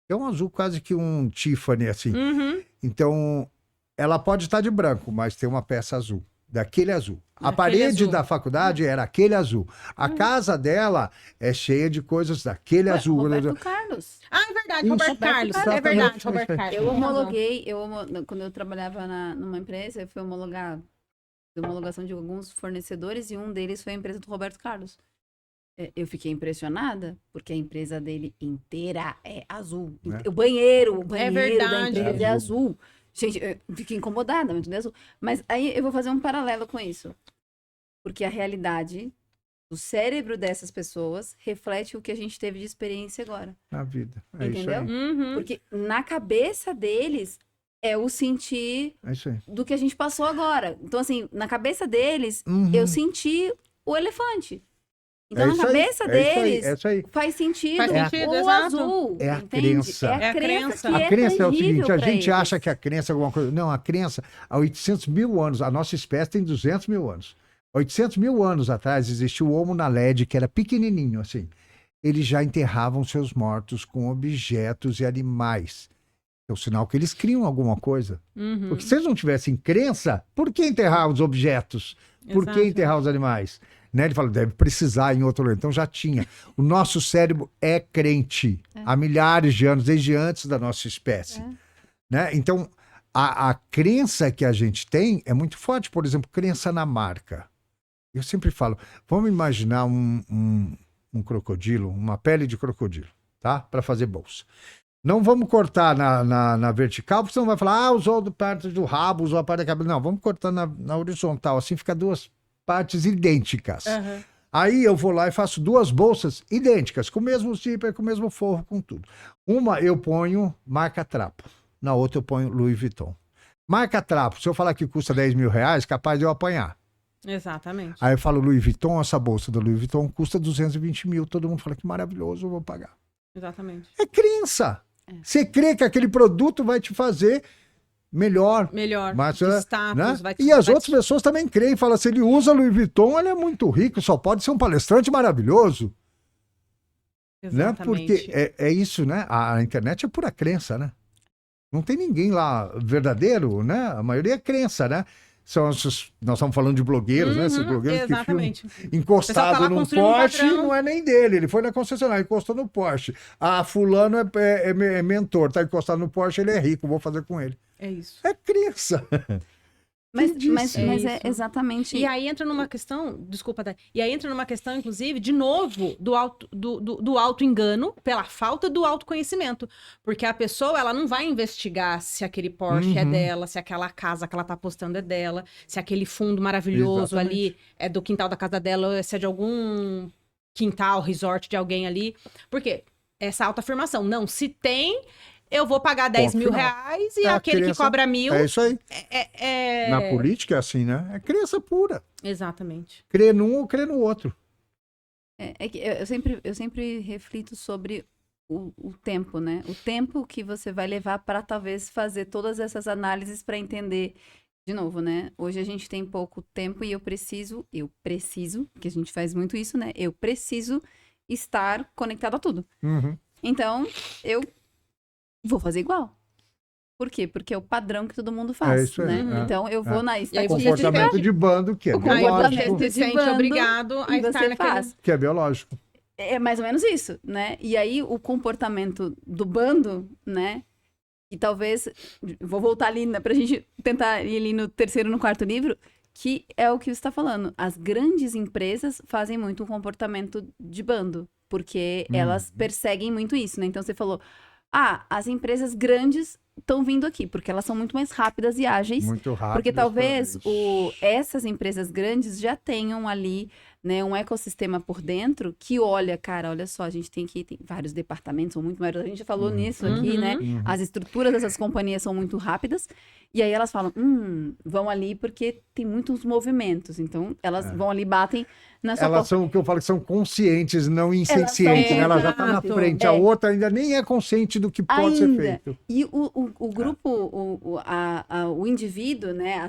É um azul quase que um Tiffany, assim. Uhum. Então, ela pode estar de branco, mas tem uma peça azul. daquele azul. A Daquele parede azul. da faculdade era aquele azul. A casa dela é cheia de coisas daquele Ué, azul. Roberto Carlos. Ah, é verdade, Isso, Roberto Carlos. É exatamente. verdade, Roberto Carlos. Eu tem razão. homologuei, quando eu trabalhava numa empresa, eu fui homologar, fiz homologação de alguns fornecedores e um deles foi a empresa do Roberto Carlos. Eu fiquei impressionada, porque a empresa dele inteira é azul. Né? O banheiro da verdade. empresa É é azul. azul. Gente, eu fiquei incomodada, mas tudo é azul. Mas aí eu vou fazer um paralelo com isso. Porque a realidade do cérebro dessas pessoas reflete o que a gente teve de experiência agora. Na vida. É isso Entendeu? aí. Uhum. Porque na cabeça deles é o sentir É isso aí. do que a gente passou agora. Então, assim, na cabeça deles, Uhum. eu senti o elefante. Então, É na isso aí, cabeça é isso aí, deles, é isso aí. faz sentido, Faz o sentido, azul. É a entende? crença. É a É a crença crença. que A crença é o tangível seguinte, a pra gente eles. acha que a crença é alguma coisa. Não, a crença, há 800 mil anos, a nossa espécie tem 200 mil anos. 800 mil anos atrás existiu o Homo naledi, que era pequenininho, assim. Eles já enterravam seus mortos com objetos e animais. É o sinal que eles criam alguma coisa. Uhum. Porque se eles não tivessem crença, por que enterrar os objetos? Por que Exato. enterrar os animais? Né? Ele fala, deve precisar em outro lugar. Então já tinha. O nosso cérebro é crente há milhares de anos, desde antes da nossa espécie. Né? Então, a crença que a gente tem é muito forte. Por exemplo, crença na marca. Eu sempre falo, vamos imaginar um crocodilo, uma pele de crocodilo, tá? Para fazer bolsa. Não vamos cortar na vertical, porque senão vai falar, usou parte do rabo, usou a parte da cabeça. Não, vamos cortar na horizontal, assim fica duas partes idênticas. Uhum. Aí eu vou lá e faço duas bolsas idênticas, com o mesmo zíper, com o mesmo forro, com tudo. Uma eu ponho marca trapo, na outra eu ponho Louis Vuitton. Marca trapo, se eu falar que custa 10 mil reais, capaz de eu apanhar. Exatamente. Aí eu falo Louis Vuitton, essa bolsa da Louis Vuitton custa 220 mil, todo mundo fala que maravilhoso, eu vou pagar. Exatamente. É crença. Você crê que aquele produto vai te fazer melhor. Melhor. Mas, de status, né? vai E as vai outras pessoas também creem. Falam, se ele usa Louis Vuitton, ele é muito rico, só pode ser um palestrante maravilhoso. Né? Exatamente. Porque é isso, né? A internet é pura crença, né? Não tem ninguém lá verdadeiro, né? A maioria é crença, né? Nós estamos falando de blogueiros, né? Esses blogueiros que filmam exatamente. O pessoal tá encostado lá num construindo um Porsche, padrão. não é nem dele, ele foi na concessionária, encostou no Porsche. Ah, fulano é mentor, tá encostado no Porsche, ele é rico, vou fazer com ele. É isso. É crença. Mas É é isso. exatamente... E aí entra numa questão, desculpa, Thay, e aí entra numa questão, inclusive, de novo, do auto-engano pela falta do autoconhecimento. Porque a pessoa, ela não vai investigar se aquele Porsche é dela, se aquela casa que ela tá postando é dela, se aquele fundo maravilhoso ali é do quintal da casa dela, ou se é de algum quintal, resort de alguém ali. Por quê? Essa autoafirmação. Não, se tem... Eu vou pagar 10 mil final. reais e É a aquele que crença. cobra 1.000 É isso aí. é... Na política é assim, né? É crença pura. Exatamente. Crê num ou crê no outro. É que eu sempre reflito sobre o tempo, né? O tempo que você vai levar para talvez fazer todas essas análises para entender. De novo, né? Hoje a gente tem pouco tempo e eu preciso, que a gente faz muito isso, né? Eu preciso estar conectado a tudo. Uhum. Então, eu vou fazer igual. Por quê? Porque é o padrão que todo mundo faz, É isso aí, né? é. Então, eu vou na aí você estatística Comportamento de bando, que é O Aí comportamento biológico. você se de sente bando obrigado a e estar você naquele... faz. Que é biológico. É mais ou menos isso, né? E aí, o comportamento do bando, né? E talvez, vou voltar ali, né, pra gente tentar ir ali no terceiro e no quarto livro, que é o que você está falando. As grandes empresas fazem muito um comportamento de bando, porque elas perseguem muito isso, né? Então, você falou, as empresas grandes estão vindo aqui, porque elas são muito mais rápidas e ágeis. Muito rápido. Porque talvez essas empresas grandes já tenham ali, né, um ecossistema por dentro que olha, cara, olha só, a gente tem vários departamentos, são muito maiores, a gente já falou nisso aqui, né? As estruturas dessas companhias são muito rápidas, e aí elas falam, vão ali porque tem muitos movimentos, então elas vão ali, batem na sua Elas são o que eu falo que são conscientes, não inconscientes, são- né? Ela já está na Exato. frente. A outra ainda nem é consciente do que pode ser Ainda. feito. E o grupo, o indivíduo, né,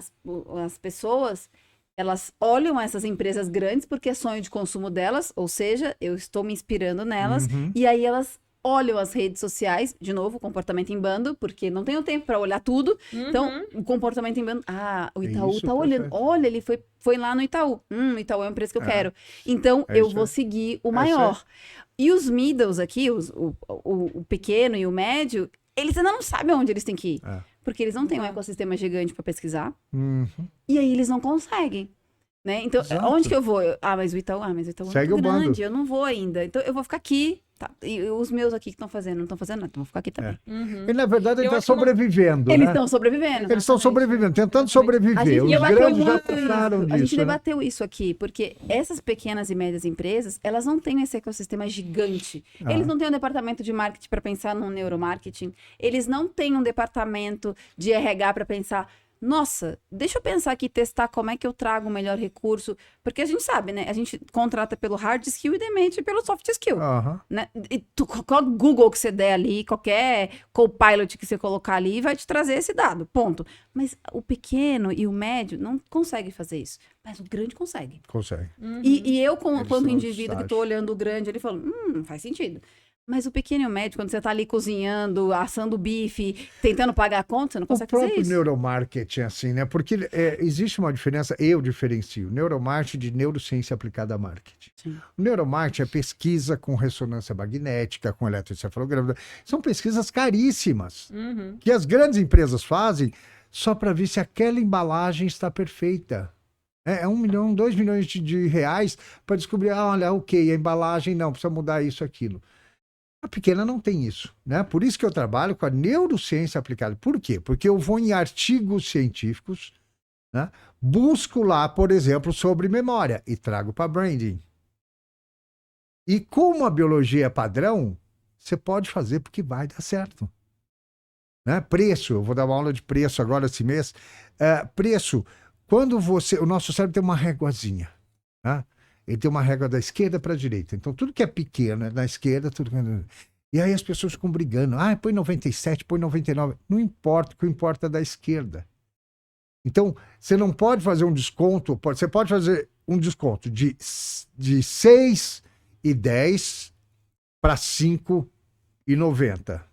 as pessoas, elas olham essas empresas grandes porque é sonho de consumo delas, ou seja, eu estou me inspirando nelas, e aí elas olham as redes sociais, de novo, comportamento em bando, porque não tenho tempo para olhar tudo. Então, o comportamento em bando. O Itaú Isso, tá olhando. perfeito. Olha, ele foi lá no Itaú. O Itaú é uma empresa que eu quero. Então, É eu isso vou aí. seguir o É maior. E os middles aqui, o pequeno e o médio, eles ainda não sabem onde eles têm que ir. É. Porque eles não têm um ecossistema gigante para pesquisar. Uhum. E aí eles não conseguem. Né? Então, Exato. onde que eu vou? Mas o Itaú é Segue muito o bando. grande, eu não vou ainda. Então, eu vou ficar aqui. Tá? E os meus aqui que estão fazendo, não estão fazendo nada, então vou ficar aqui também. E na verdade ele Eu está acho que não- sobrevivendo, Eles né? estão sobrevivendo. Eles estão sobrevivendo, tentando sobreviver. A gente Os debateu grandes já muito passaram isso. A gente disso, né? debateu isso aqui, porque essas pequenas e médias empresas, elas não têm esse ecossistema gigante. Eles não têm um departamento de marketing para pensar no neuromarketing. Eles não têm um departamento de RH para pensar, nossa, deixa eu pensar aqui, testar como é que eu trago o melhor recurso. Porque a gente sabe, né? A gente contrata pelo hard skill e demite pelo soft skill. Aham. Né? Qualquer Google que você der ali, qualquer Copilot que você colocar ali, vai te trazer esse dado, ponto. Mas o pequeno e o médio não conseguem fazer isso. Mas o grande consegue. Consegue. E eu, Eles quando são indivíduo que estou estágios. olhando o grande, ele fala, faz sentido. Mas o pequeno e o médio, quando você está ali cozinhando, assando bife, tentando pagar a conta, você não O consegue fazer próprio isso. neuromarketing, assim, né? Porque existe uma diferença, eu diferencio neuromarketing de neurociência aplicada a marketing. Sim. O neuromarketing é pesquisa com ressonância magnética, com eletroencefalograma. São pesquisas caríssimas, que as grandes empresas fazem só para ver se aquela embalagem está perfeita. É 1 milhão, 2 milhões de reais para descobrir, olha, ok, a embalagem não, precisa mudar isso, aquilo. A pequena não tem isso, né? Por isso que eu trabalho com a neurociência aplicada. Por quê? Porque eu vou em artigos científicos, né? Busco lá, por exemplo, sobre memória e trago para branding. E como a biologia é padrão, você pode fazer porque vai dar certo. Né? Preço, eu vou dar uma aula de preço agora esse mês. Preço, quando o nosso cérebro tem uma réguazinha, né? Ele tem uma régua da esquerda para a direita. Então, tudo que é pequeno é da esquerda, tudo que é... E aí as pessoas ficam brigando. Põe 97, põe 99. Não importa, o que importa é da esquerda. Então, você não pode fazer um desconto, você pode fazer um desconto de 6,10 para 5,90.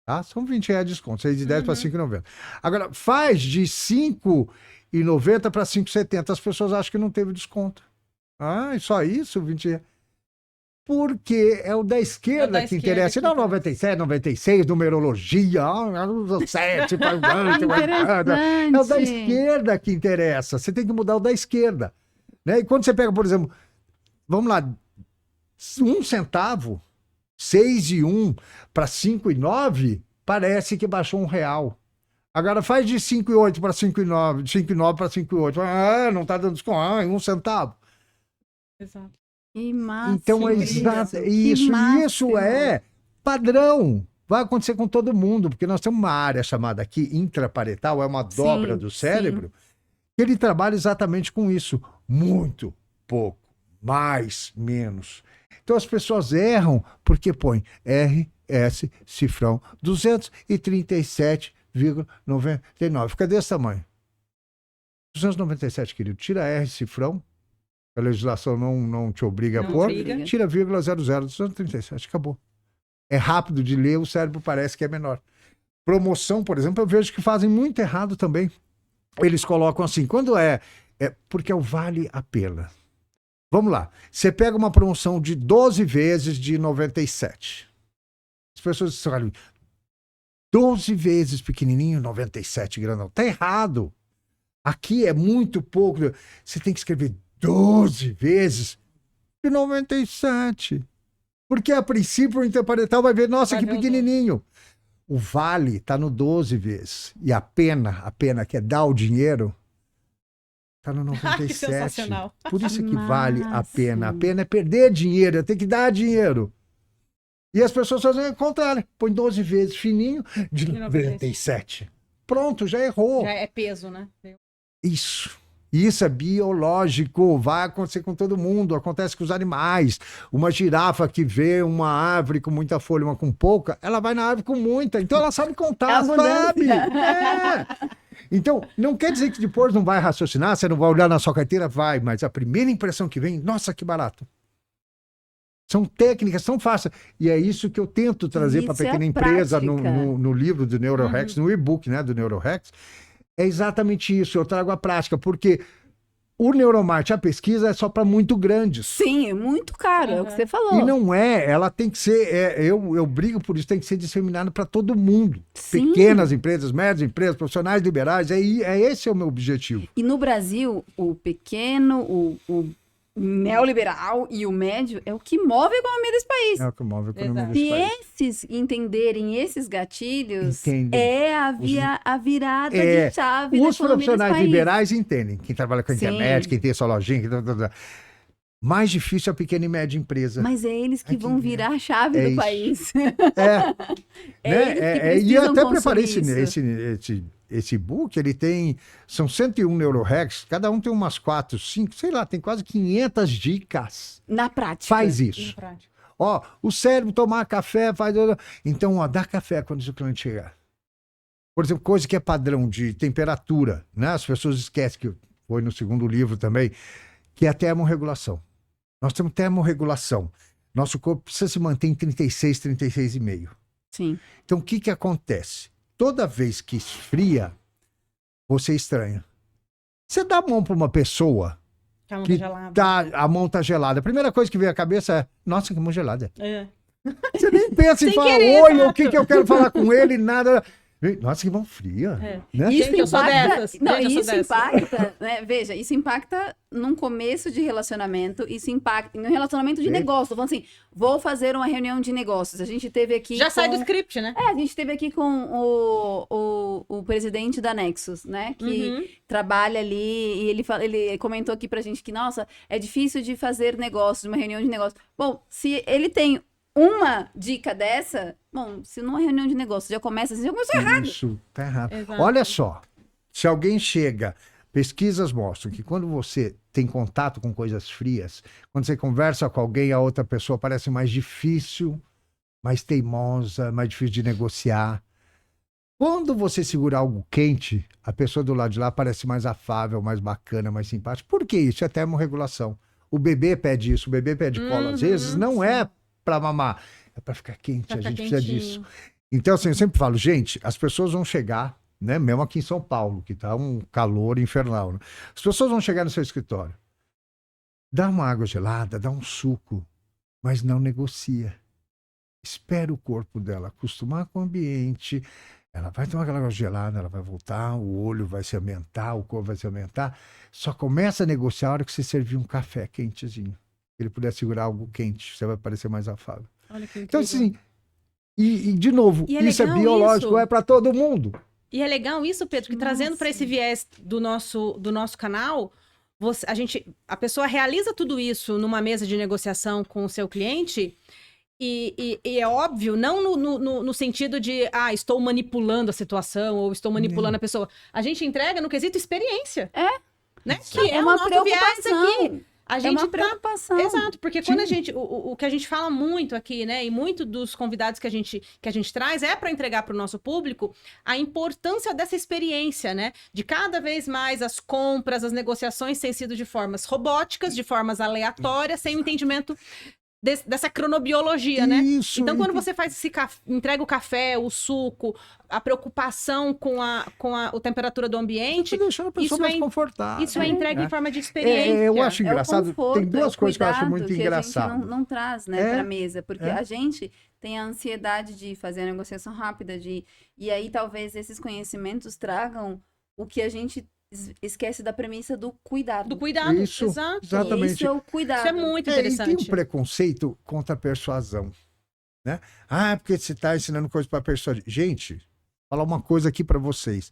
Tá? São 20 reais de desconto, 6,10 para 5,90. Agora, faz de 5,90 para 5,70. As pessoas acham que não teve desconto. Só isso, 20 reais. Porque é o da esquerda que interessa. Não, 97, 96, numerologia, 7, é o da esquerda que interessa. Você tem que mudar o da esquerda. Né? E quando você pega, por exemplo, vamos lá, 1 centavo, 6,1 para 5,9, parece que baixou R$1. Agora faz de 5,8 para 5,9, 5,9 para 5,8. Não está dando desconto, 1 centavo. Exato. Que massa. Então é exato. Isso é padrão. Vai acontecer com todo mundo, porque nós temos uma área chamada aqui intraparietal, é uma dobra do cérebro, que ele trabalha exatamente com isso. Muito pouco, mais, menos. Então as pessoas erram porque põem RS cifrão 237,99. Fica desse tamanho. 297, querido. Tira R cifrão. A legislação não te obriga a pôr. Tira vírgula 00, 237, acabou. É rápido de ler, o cérebro parece que é menor. Promoção, por exemplo, eu vejo que fazem muito errado também. Eles colocam assim, quando porque é o vale a pena. Vamos lá. Você pega uma promoção de 12 vezes de 97. As pessoas dizem, olha, 12 vezes pequenininho, 97 grandão. Tá errado. Aqui é muito pouco. Você tem que escrever 12 vezes de 97. Porque a princípio o interparental vai ver, nossa, que pequenininho. O vale está no 12 vezes. E a pena que é dar o dinheiro, está no 97. Que sensacional. Por isso que vale a pena. A pena é perder dinheiro, é ter que dar dinheiro. E as pessoas fazem o contrário. Põe 12 vezes fininho de 97. Pronto, já errou. Já é peso, né? Isso é biológico, vai acontecer com todo mundo, acontece com os animais. Uma girafa que vê uma árvore com muita folha, uma com pouca, ela vai na árvore com muita, então ela sabe contar, sabe? Então, não quer dizer que depois não vai raciocinar, você não vai olhar na sua carteira, vai, mas a primeira impressão que vem, nossa, que barato. São técnicas tão fáceis. E é isso que eu tento trazer para a Isso é pequena a empresa prática. no livro do NeuroHacks, no e-book, né, do NeuroHacks. É exatamente isso. Eu trago a prática, porque o neuromarketing, a pesquisa é só para muito grandes. Sim, é muito caro, é o que você falou. E não é, ela tem que ser, eu brigo por isso, tem que ser disseminada para todo mundo. Sim. Pequenas empresas, médias empresas, profissionais liberais, esse é o meu objetivo. E no Brasil, o pequeno, o neoliberal e o médio é o que move a economia desse país. É o que move a economia Exato. desse Se país. esses entenderem esses gatilhos, Entendem. é a virada É, de chave da Os economia desse profissionais país. liberais entendem, quem trabalha com a Sim. internet, quem tem sua lojinha, mais difícil é a pequena e média empresa. Mas é eles que Aqui, vão virar a chave é do isso. país. É, eles que e eu precisam até preparei consumir esse book, são 101 neurohacks, cada um tem umas 4, 5, sei lá, tem quase 500 dicas. Na prática. Faz isso. Ó, o cérebro tomar café, faz... Então, ó, dá café quando o cliente chegar. Por exemplo, coisa que é padrão de temperatura, né? As pessoas esquecem, que foi no segundo livro também, que é a termorregulação. Nós temos termorregulação. Nosso corpo precisa se manter em 36, 36,5. Sim. Então, o que que acontece? Toda vez que esfria, você estranha. Você dá a mão para uma pessoa Que a mão que tá gelada. a mão tá gelada. A primeira coisa que vem à cabeça é, nossa, que mão gelada. É. Você nem pensa em Sem falar, querer, oi, exato. o que que eu quero falar com ele, nada. Nossa, que mão fria. É. Né? Gente, eu sou dessas. Não, Gente, eu sou isso dessas. impacta, né? Veja, isso impacta num começo de relacionamento, isso impacta no relacionamento de negócio. Tô falando assim, vou fazer uma reunião de negócios. A gente teve aqui Já sai do script, né? a gente teve aqui com o presidente da Nexus, né? Que trabalha ali e ele comentou aqui pra gente que, nossa, é difícil de fazer negócios, uma reunião de negócios. Bom, se ele tem uma dica dessa, bom, se numa reunião de negócios já começa assim, já começou errado. Isso, tá errado. Exato. Olha só, se alguém chega, pesquisas mostram que quando você tem contato com coisas frias, quando você conversa com alguém, a outra pessoa parece mais difícil, mais teimosa, mais difícil de negociar. Quando você segura algo quente, a pessoa do lado de lá parece mais afável, mais bacana, mais simpática. Por que isso? É termorregulação. O bebê pede isso, o bebê pede cola. Às vezes não é para mamar, é para ficar quente, Pra a ficar gente precisa quentinho. disso. Então, assim, eu sempre falo, gente, as pessoas vão chegar, né? Mesmo aqui em São Paulo, que tá um calor infernal, né? As pessoas vão chegar no seu escritório. Dá uma água gelada, dá um suco, mas não negocia. Espera o corpo dela acostumar com o ambiente. Ela vai tomar aquela água gelada, ela vai voltar, o olho vai se aumentar, o corpo vai se aumentar. Só começa a negociar a hora que você servir um café quentezinho. Ele puder segurar algo quente, você vai parecer mais afável. Olha que incrível. Então, assim, e de novo, E é isso é legal biológico, isso. é para todo mundo. E é legal isso, Pedro, que trazendo para esse viés do nosso canal, a pessoa realiza tudo isso numa mesa de negociação com o seu cliente. E é óbvio, não no sentido de, estou manipulando a situação ou estou manipulando a pessoa. A gente entrega no quesito experiência. Né? Que é uma o nosso viés preocupação. aqui. A É gente uma preocupação. Exato, porque quando a gente. O que a gente fala muito aqui, né? E muito dos convidados que a gente traz é para entregar para o nosso público a importância dessa experiência, né? De cada vez mais as compras, as negociações têm sido de formas robóticas, de formas aleatórias, sem o entendimento dessa cronobiologia, né? Isso. Então, quando você faz entrega o café, o suco, a preocupação com a temperatura do ambiente, Tá deixando a pessoa isso mais é confortável. isso é entrega em forma de experiência. Eu acho É o engraçado. conforto, Tem duas é o coisas que eu acho cuidado muito que engraçado. a gente não traz, né, É, pra mesa. Porque é. a gente tem a ansiedade de fazer a negociação rápida, e aí talvez esses conhecimentos tragam o que a gente esquece da premissa do cuidado. Do cuidado, Isso, exato. exatamente. Isso é o cuidado. Isso é muito E tem interessante. um preconceito contra a persuasão, né? Porque você está ensinando coisa para persuadir. Gente, vou falar uma coisa aqui para vocês.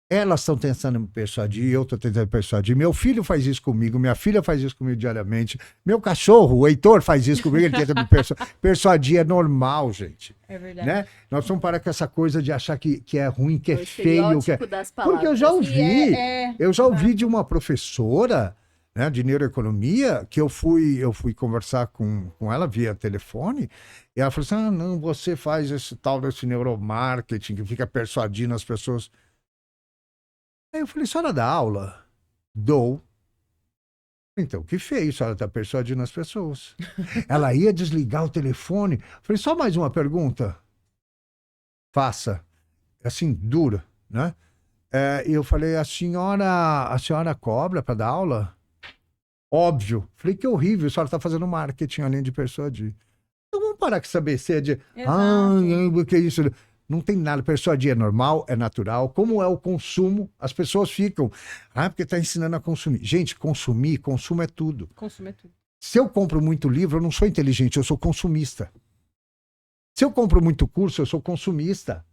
Elas estão tentando me persuadir, eu estou tentando persuadir. Meu filho faz isso comigo, minha filha faz isso comigo diariamente. Meu cachorro, o Heitor, faz isso comigo, ele tenta me persuadir. Persuadir é normal, gente. É verdade. Né? Nós vamos parar com essa coisa de achar que é ruim, que é O feio. Que é... estereótipo das palavras. Porque eu já ouvi. E Eu já ouvi de uma professora, né, de neuroeconomia, que eu fui conversar com ela via telefone, e ela falou assim, não, você faz esse tal desse neuromarketing, que fica persuadindo as pessoas. Aí eu falei, senhora dá aula? Dou. Então, que feio, a senhora está persuadindo as pessoas. Ela ia desligar o telefone. Falei, só mais uma pergunta? Faça. Assim, dura, né? E eu falei, a senhora cobra para dar aula? Óbvio. Falei, que horrível, a senhora está fazendo marketing além de persuadir. Então vamos parar com essa BC de... Ai, que isso? Não tem nada. Persuadir é normal, é natural. Como é o consumo, as pessoas ficam... porque está ensinando a consumir. Gente, consumo é tudo. Consumo é tudo. Se eu compro muito livro, eu não sou inteligente, eu sou consumista. Se eu compro muito curso, eu sou consumista.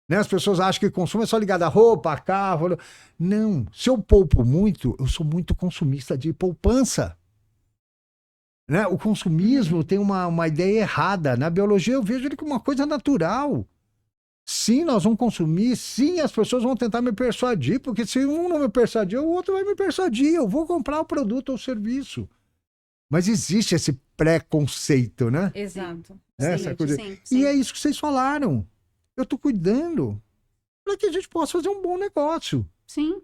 Né? As pessoas acham que consumo é só ligado a roupa, a carro. Não. Se eu poupo muito, eu sou muito consumista de poupança. Né? O consumismo tem uma ideia errada. Na biologia, eu vejo ele como uma coisa natural. Sim, nós vamos consumir. Sim, as pessoas vão tentar me persuadir. Porque se um não me persuadir, o outro vai me persuadir. Eu vou comprar o produto ou o serviço. Mas existe esse preconceito, né? Exato. Essa coisa. Sim. E é isso que vocês falaram. Eu tô cuidando para que a gente possa fazer um bom negócio. Sim.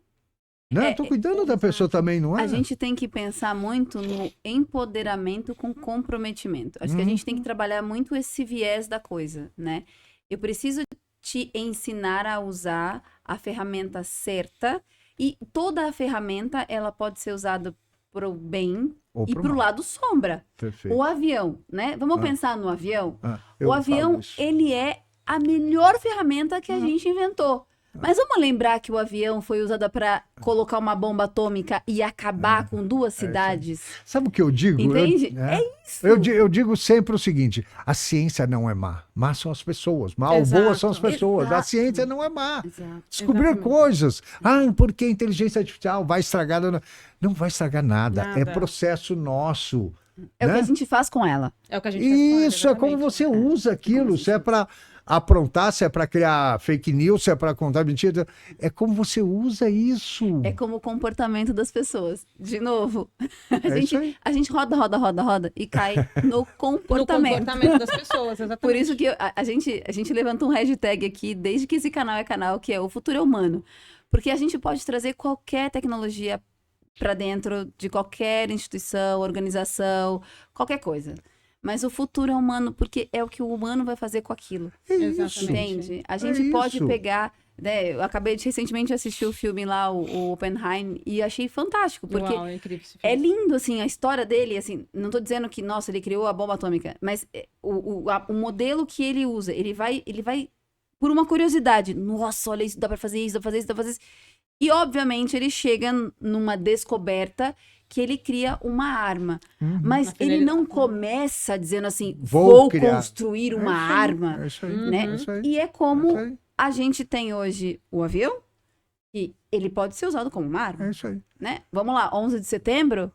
Né? Eu tô cuidando da pessoa também, não é? A gente tem que pensar muito no empoderamento com comprometimento. Acho que a gente tem que trabalhar muito esse viés da coisa, né? Eu preciso te ensinar a usar a ferramenta certa e toda a ferramenta, ela pode ser usada pro bem Ou e pro pro mal. lado sombra. Perfeito. O avião, né? Vamos pensar no avião? Eu O falo avião, isso. ele é a melhor ferramenta que a gente inventou. Mas vamos lembrar que o avião foi usado para colocar uma bomba atômica e acabar com duas cidades? Sabe o que eu digo? Entende? É isso. Eu digo sempre o seguinte: a ciência não é má. Má são as pessoas. Boas são as pessoas. A Exato. ciência não é má. Exato. Descobrir Exatamente. coisas. Porque a inteligência artificial vai estragar. Não vai estragar nada. Nada. É processo nosso. É o que né? a gente faz com ela. É o que a gente faz com ela, Isso, é como exatamente. você usa aquilo. Se é para aprontar, se é para criar fake news, se é para contar mentira. É como você usa isso. É como o comportamento das pessoas. De novo, isso aí. a gente roda e cai no No comportamento. comportamento das pessoas, exatamente. Por isso que a gente levanta um hashtag aqui, desde que esse canal é canal, que é o futuro é humano. Porque a gente pode trazer qualquer tecnologia para dentro de qualquer instituição, organização, qualquer coisa. Mas o futuro é humano, porque é o que o humano vai fazer com aquilo. É isso. Exatamente. Entende? A gente pode isso. pegar... Né, eu acabei de recentemente assistir o filme lá, o Oppenheim, e achei fantástico, porque Uau, é incrível esse é filme. lindo, assim, a história dele, assim, não tô dizendo que, nossa, ele criou a bomba atômica, mas o modelo que ele usa, ele vai, por uma curiosidade, nossa, olha isso, dá pra fazer isso, dá pra fazer isso, dá pra fazer isso. E, obviamente, ele chega numa descoberta que ele cria uma arma. Mas Na ele não finalidade. começa dizendo assim, Vou vou criar. construir uma É isso aí, arma, É isso aí. né? É isso aí. E é É como isso aí. a gente tem hoje o avião, que ele pode ser usado como uma arma, É isso aí. né? Vamos lá, 11 de setembro,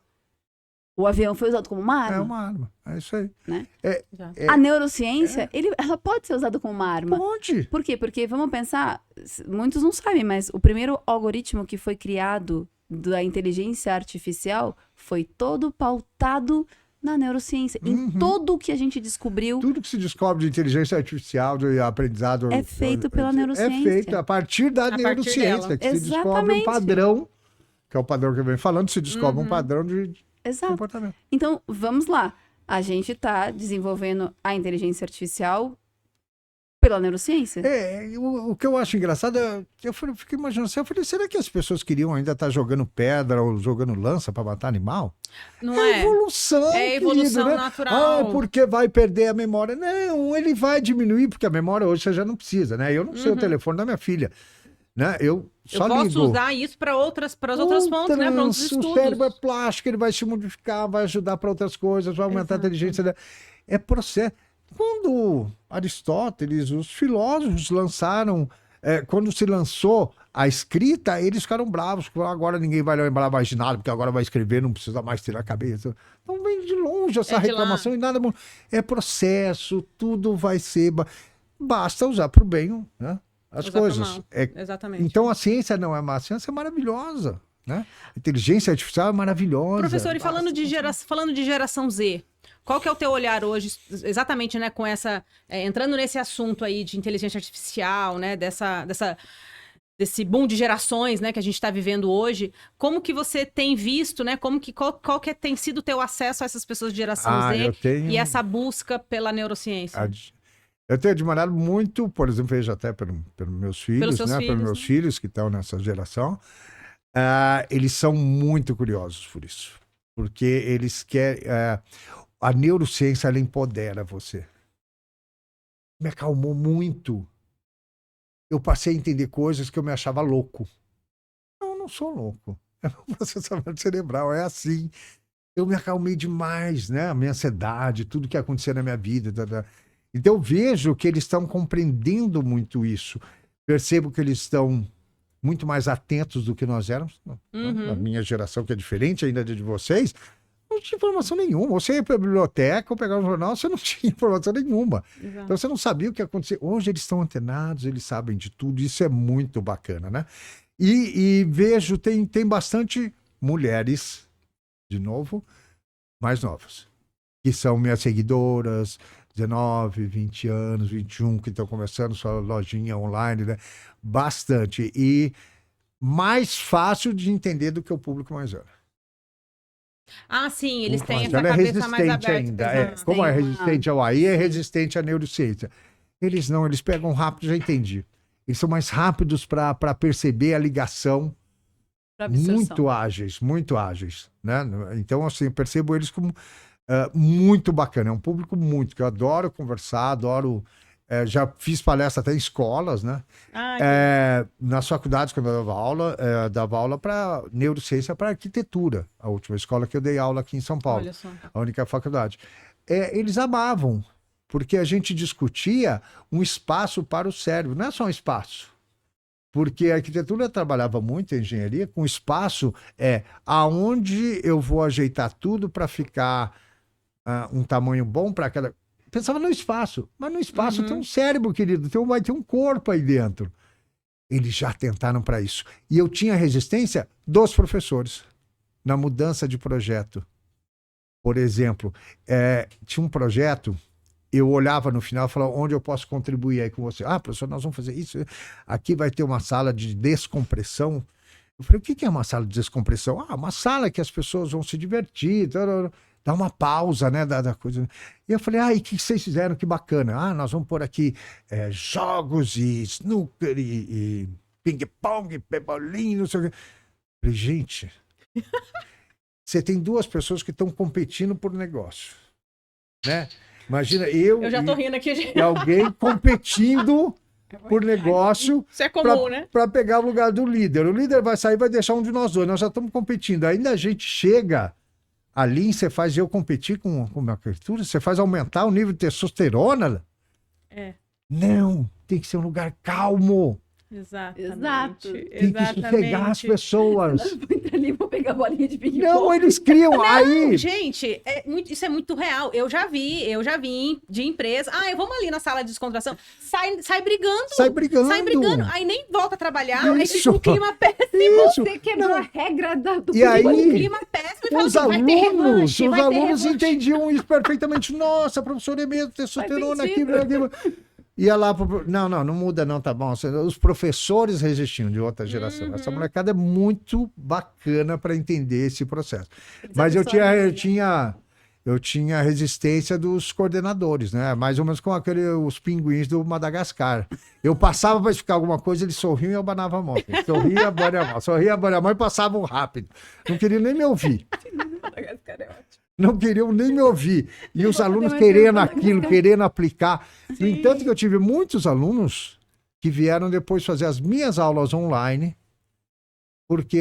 o avião foi usado como uma arma. É uma arma. É isso aí. Né? Já. A neurociência, ela pode ser usada como uma arma. Pode. Por quê? Porque, vamos pensar, muitos não sabem, mas o primeiro algoritmo que foi criado da inteligência artificial foi todo pautado na neurociência. Em tudo que a gente descobriu, Tudo que se descobre de inteligência artificial, de aprendizado... É feito pela É neurociência. feito a partir da partir neurociência, dela. que se descobre um Exatamente. padrão, que é o padrão que eu venho falando, se descobre um padrão de exato. comportamento. Então, vamos lá. A gente está desenvolvendo a inteligência artificial pela neurociência. O que eu acho engraçado é que eu fiquei imaginando assim, eu falei, será que as pessoas queriam ainda estar jogando pedra ou jogando lança para matar animal? Não É é? evolução, É evolução querido, né? natural. Porque vai perder a memória. Não, ele vai diminuir, porque a memória hoje você já não precisa, né? Eu não sei o telefone da minha filha, né? Eu só Eu posso ligo. usar isso para as outras fontes, né? Para outros O cérebro é estudos. plástico, ele vai se modificar, vai ajudar para outras coisas, vai aumentar a Exato. inteligência. É processo. Quando Aristóteles, os filósofos lançaram, quando se lançou a escrita, eles ficaram bravos, porque agora ninguém vai lembrar mais de nada, porque agora vai escrever, não precisa mais tirar a cabeça. Então vem de longe essa É de reclamação e nada. É processo, tudo vai ser. Basta usar para o bem, né? As Usar pro coisas. mal. Exatamente. Então a ciência não é má, a ciência é maravilhosa, né? A inteligência artificial é maravilhosa. Professor, e falando Basta. falando de geração Z, qual que é o teu olhar hoje, exatamente, né, com essa, entrando nesse assunto aí de inteligência artificial, né, desse boom de gerações, né, que a gente está vivendo hoje, como que você tem visto, né, qual que tem sido o teu acesso a essas pessoas de geração Z e essa busca pela neurociência? Eu tenho admirado muito, por exemplo, vejo até pelos meus filhos, pelos meus filhos que estão nessa geração, eles são muito curiosos por isso, porque eles querem, a neurociência, ela empodera você. Me acalmou muito. Eu passei a entender coisas que eu me achava louco. Eu não sou louco. É um processamento cerebral, é assim. Eu me acalmei demais, né? A minha ansiedade, tudo que acontecia na minha vida. Então eu vejo que eles estão compreendendo muito isso. Percebo que eles estão muito mais atentos do que nós éramos. Na minha geração, que é diferente ainda de vocês, não tinha informação nenhuma. Você ia para a biblioteca ou pegar um jornal, você não tinha informação nenhuma. Exato. Então você não sabia o que ia acontecer. Hoje eles estão antenados, eles sabem de tudo. Isso é muito bacana, né? E vejo, tem bastante mulheres, de novo, mais novas, que são minhas seguidoras, 19, 20 anos, 21, que estão começando sua lojinha online, né? Bastante. E mais fácil de entender do que o público mais velho. Ah, sim, eles têm Ela essa cabeça mais aberta. ainda. Como é resistente ao AI, é resistente à neurociência. Eles não, eles pegam rápido, já entendi. Eles são mais rápidos para perceber a ligação, muito ágeis, né? Então, assim, eu percebo eles como muito bacana. É um público muito, que eu adoro conversar, adoro... já fiz palestra até em escolas, né? Nas faculdades, quando eu dava aula para neurociência, para arquitetura, a última escola que eu dei aula aqui em São Paulo. Olha só. A única faculdade. Eles amavam, porque a gente discutia um espaço para o cérebro, não é só um espaço. Porque a arquitetura trabalhava muito, a engenharia, com espaço aonde eu vou ajeitar tudo para ficar um tamanho bom para aquela... Pensava no espaço, mas no espaço tem um cérebro, querido, vai ter um corpo aí dentro. Eles já tentaram para isso. E eu tinha resistência dos professores na mudança de projeto. Por exemplo, tinha um projeto, eu olhava no final e falava, onde eu posso contribuir aí com você? Ah, professor, nós vamos fazer isso. Aqui vai ter uma sala de descompressão. Eu falei, o que é uma sala de descompressão? Uma sala que as pessoas vão se divertir, dar uma pausa, né, da coisa. E eu falei, e o que vocês fizeram? Que bacana. Nós vamos pôr aqui jogos e snooker e ping-pong, pebolim, não sei o quê. Eu falei, gente, você tem duas pessoas que estão competindo por negócio, né? Imagina eu já tô rindo aqui, gente. E alguém competindo por negócio. Isso é comum, né? Para pegar o lugar do líder. O líder vai sair e vai deixar um de nós dois. Nós já estamos competindo. Ainda a gente chega ali, você faz eu competir com minha arquitetura? Você faz aumentar o nível de testosterona? Não, tem que ser um lugar calmo. Exatamente. Tem que sossegar as pessoas. Ali, vou pegar a bolinha de ping-pong. Não, eles criam aí. Gente, isso é muito real. Eu já vi de empresa. Vamos ali na sala de descontração. Sai brigando. Sai brigando. Aí nem volta a trabalhar. Isso. Aí fica um clima péssimo. Você quebrou a regra do E aí, um clima péssimo. os alunos entendiam isso perfeitamente. Nossa, professor, é mesmo testosterona aqui. Ia lá não muda não, tá bom. Os professores resistiam de outra geração. Essa molecada é muito bacana para entender esse processo. Mas eu tinha a resistência dos coordenadores, né? Mais ou menos com os pinguins do Madagascar. Eu passava para explicar alguma coisa, eles sorriam e abanavam a mão. Sorria, abanava a mão e passavam rápido. Não queriam nem me ouvir. Madagascar é ótimo. Não queriam nem me ouvir. E os alunos querendo aquilo, querendo aplicar. No entanto, que eu tive muitos alunos que vieram depois fazer as minhas aulas online, porque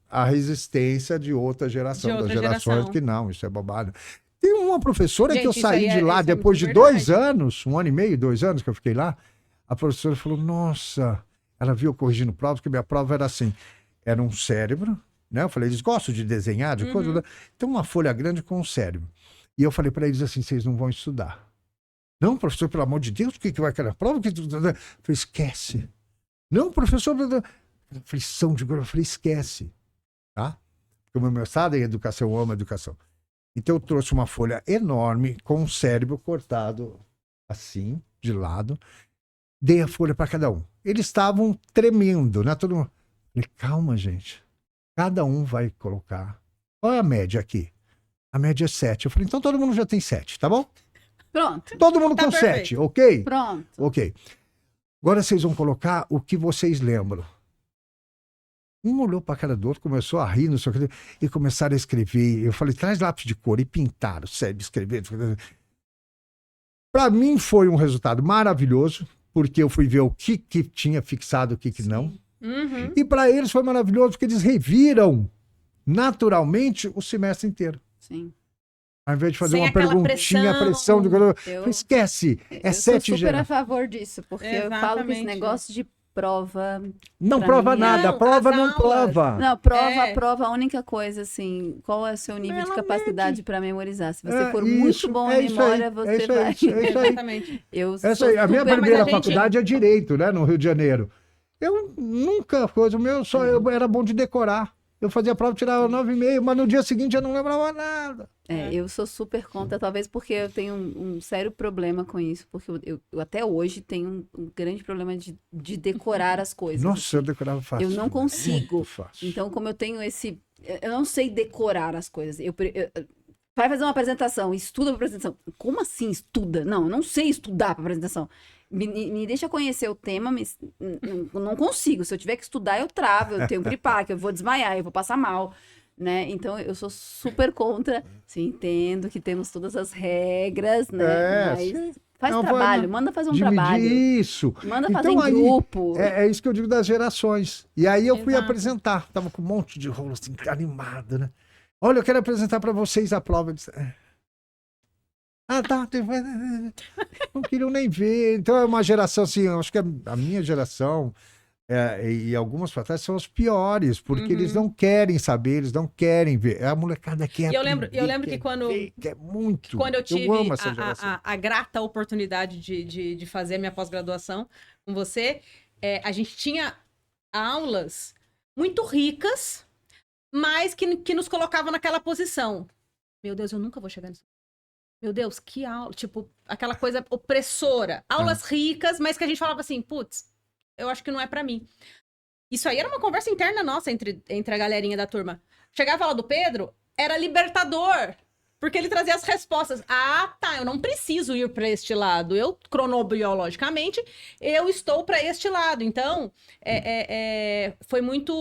a resistência de outra geração, das gerações que não, isso é bobagem. Tem uma professora que eu saí de lá depois de 2 anos, 1 ano e meio, 2 anos que eu fiquei lá, a professora falou, nossa, ela viu eu corrigindo prova, porque minha prova era assim, era um cérebro, né? Eu falei, eles gostam de desenhar, de coisa. Então, uma folha grande com um cérebro. E eu falei para eles assim, vocês não vão estudar. Não, professor, pelo amor de Deus, o que vai querer? Prova que... Eu falei, esquece. Não, professor... Aflição de grupo, eu falei, esquece. Tá? Porque o meu mestrado é em educação, eu amo educação. Então, eu trouxe uma folha enorme com um cérebro cortado assim, de lado. Dei a folha para cada um. eles estavam tremendo, né? Todo mundo. Falei, calma, gente. Cada um vai colocar. Qual é a média aqui? A média é 7. Eu falei, então todo mundo já tem 7, tá bom? Pronto, Todo mundo Tá com perfeito. 7, ok? pronto. Ok. Agora vocês vão colocar o que vocês lembram. Um olhou para a cara do outro, começou a rir, não sei o que, e começaram a escrever. Eu falei, traz lápis de cor, e pintaram, sério, escrever. Para mim foi um resultado maravilhoso, porque eu fui ver o que tinha fixado, o que não. Uhum. E para eles foi maravilhoso, porque eles reviram naturalmente o semestre inteiro. Sim. Ao invés de fazer Sem uma aquela perguntinha, pressão do Eu, esquece, é eu sou 7 super já. a favor disso, porque eu falo que esse Exatamente. negócio de prova... Não pra prova mim, nada, não, prova as não aulas. prova. Não, prova, É. prova, a única coisa, assim, qual é o seu nível de Ela capacidade para memorizar? Se você É for isso, muito bom é em isso memória, aí, você é isso aí, vai... é isso aí. Exatamente. Eu Essa sou aí, a minha super- primeira mas a gente- faculdade é Direito, né, no Rio de Janeiro. Eu nunca, coisa, o meu, só eu era bom de decorar. Eu fazia a prova, tirava 9,5, mas no dia seguinte eu não lembrava nada. Eu sou super contra, talvez porque eu tenho um sério problema com isso, porque eu até hoje tenho um grande problema de decorar as coisas. Nossa, eu decorava fácil. Eu não consigo. Muito fácil. Então, como eu tenho esse... Eu não sei decorar as coisas. Vai fazer uma apresentação, estuda para apresentação. Como assim estuda? Não, eu não sei estudar para apresentação. Me deixa conhecer o tema, mas não consigo. Se eu tiver que estudar, eu travo, eu tenho piripaque, eu vou desmaiar, eu vou passar mal, né? Então, eu sou super contra. Sim, entendo que temos todas as regras, né? Mas faz Não, trabalho, vai- manda fazer um Dividir trabalho. isso. Manda Então, fazer em aí, grupo. É isso que eu digo das gerações. E aí eu fui Exato. apresentar. Tava com um monte de rolo, assim, animado, né? Olha, eu quero apresentar para vocês a prova. Eu disse, ah, tá. Não queriam nem ver. Então é uma geração assim, eu acho que a minha geração e algumas para trás são os piores, porque eles não querem saber, eles não querem ver. A molecada quer E eu lembro aprender, que quando- quer muito. Quando eu tive amo essa geração. a grata oportunidade de fazer a minha pós-graduação com você, a gente tinha aulas muito ricas, mas que nos colocavam naquela posição. Meu Deus, eu nunca vou chegar nisso. Meu Deus, que aula. Tipo, aquela coisa opressora. Aulas ricas, mas que a gente falava assim, putz, eu acho que não é pra mim. Isso aí era uma conversa interna nossa entre a galerinha da turma. Chegava lá do Pedro, era libertador. Porque ele trazia as respostas. Ah, tá, eu não preciso ir para este lado. Eu, cronobiologicamente, eu estou para este lado. Então,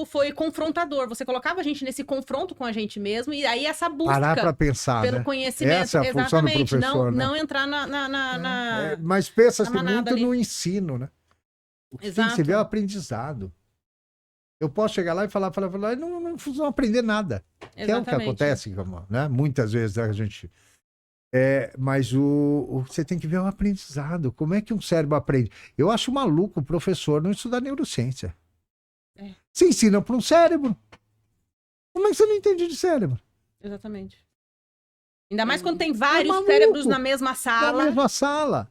foi confrontador. Você colocava a gente nesse confronto com a gente mesmo, e aí essa busca Parar para pensar, pelo né? conhecimento. Essa é a função do Exatamente. professor, né? Não entrar Mas pensa-se na manada muito ali. no ensino, né? O que tem que Exato. se ver é o aprendizado. Eu posso chegar lá e falar e não vão aprender nada. Que é o que Exatamente. acontece, né? Muitas vezes a gente... mas você tem que ver o aprendizado. Como é que um cérebro aprende? Eu acho maluco o professor não estudar neurociência. Você ensina para um cérebro. Como é que você não entende de cérebro? Exatamente. Ainda mais quando tem vários maluco. cérebros na mesma Na sala. mesma sala.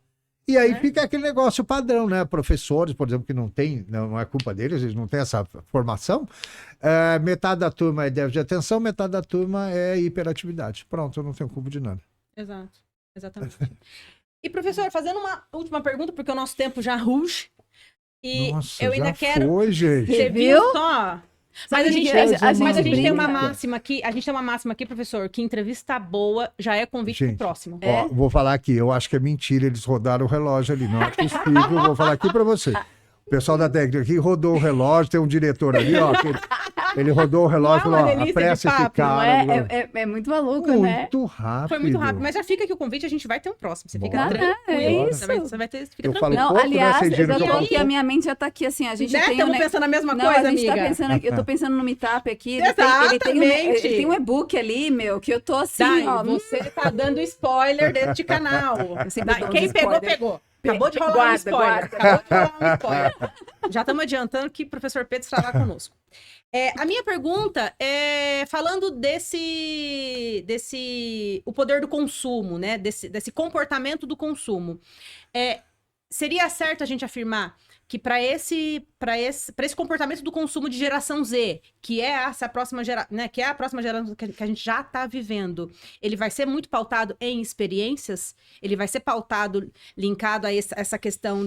E aí Né? fica aquele negócio padrão, né? Professores, por exemplo, que não é culpa deles, eles não têm essa formação. Metade da turma é déficit de atenção, metade da turma é hiperatividade. Pronto, eu não tenho culpa de nada. Exato. Exatamente. E, professor, fazendo uma última pergunta, porque o nosso tempo já ruge. E Nossa, eu ainda já quero. foi, gente. Você viu? viu só? Mas Sabe a gente, que a mas a gente tem uma brinca. máxima aqui. A gente tem uma máxima aqui, professor, que entrevista boa já é convite Gente, pro próximo. É? Ó, vou falar aqui, eu acho que é mentira, eles rodaram o relógio ali, não é possível, vou falar aqui para você. O pessoal da técnica aqui rodou o relógio, tem um diretor ali, ó, que ele rodou o relógio, Não é uma falou, ó, delícia de apressa esse papo, não cara. É muito maluco, né? Muito rápido. Foi muito rápido. Mas já fica aqui o convite, a gente vai ter um próximo. Você fica Bora. tranquilo. É Você vai ter, fica Eu tranquilo. falo Não, pouco, né, aliás, sem eu gênero já que eu tô falo aqui, a pouco. minha mente já tá aqui, assim, a gente Né? tem Estamos pensando a mesma Não, coisa, a gente amiga. tá pensando aqui, eu tô pensando no Meetup aqui, Exatamente. ele tem um e-book ali, meu, que eu tô assim, Dai, ó, você tá dando spoiler deste canal. Eu sempre Dai, dou quem uns pegou, spoiler. pegou. Acabou de rolar um Guarda, spoiler. guarda. Acabou de rolar um spoiler. Já estamos adiantando que o professor Pedro estará conosco. A minha pergunta é falando o poder do consumo, né? Desse comportamento do consumo. Seria certo a gente afirmar que para esse comportamento do consumo de geração Z, que é essa próxima geração, né, que é a próxima geração que a gente já está vivendo, ele vai ser muito pautado em experiências? Ele vai ser pautado, linkado a essa questão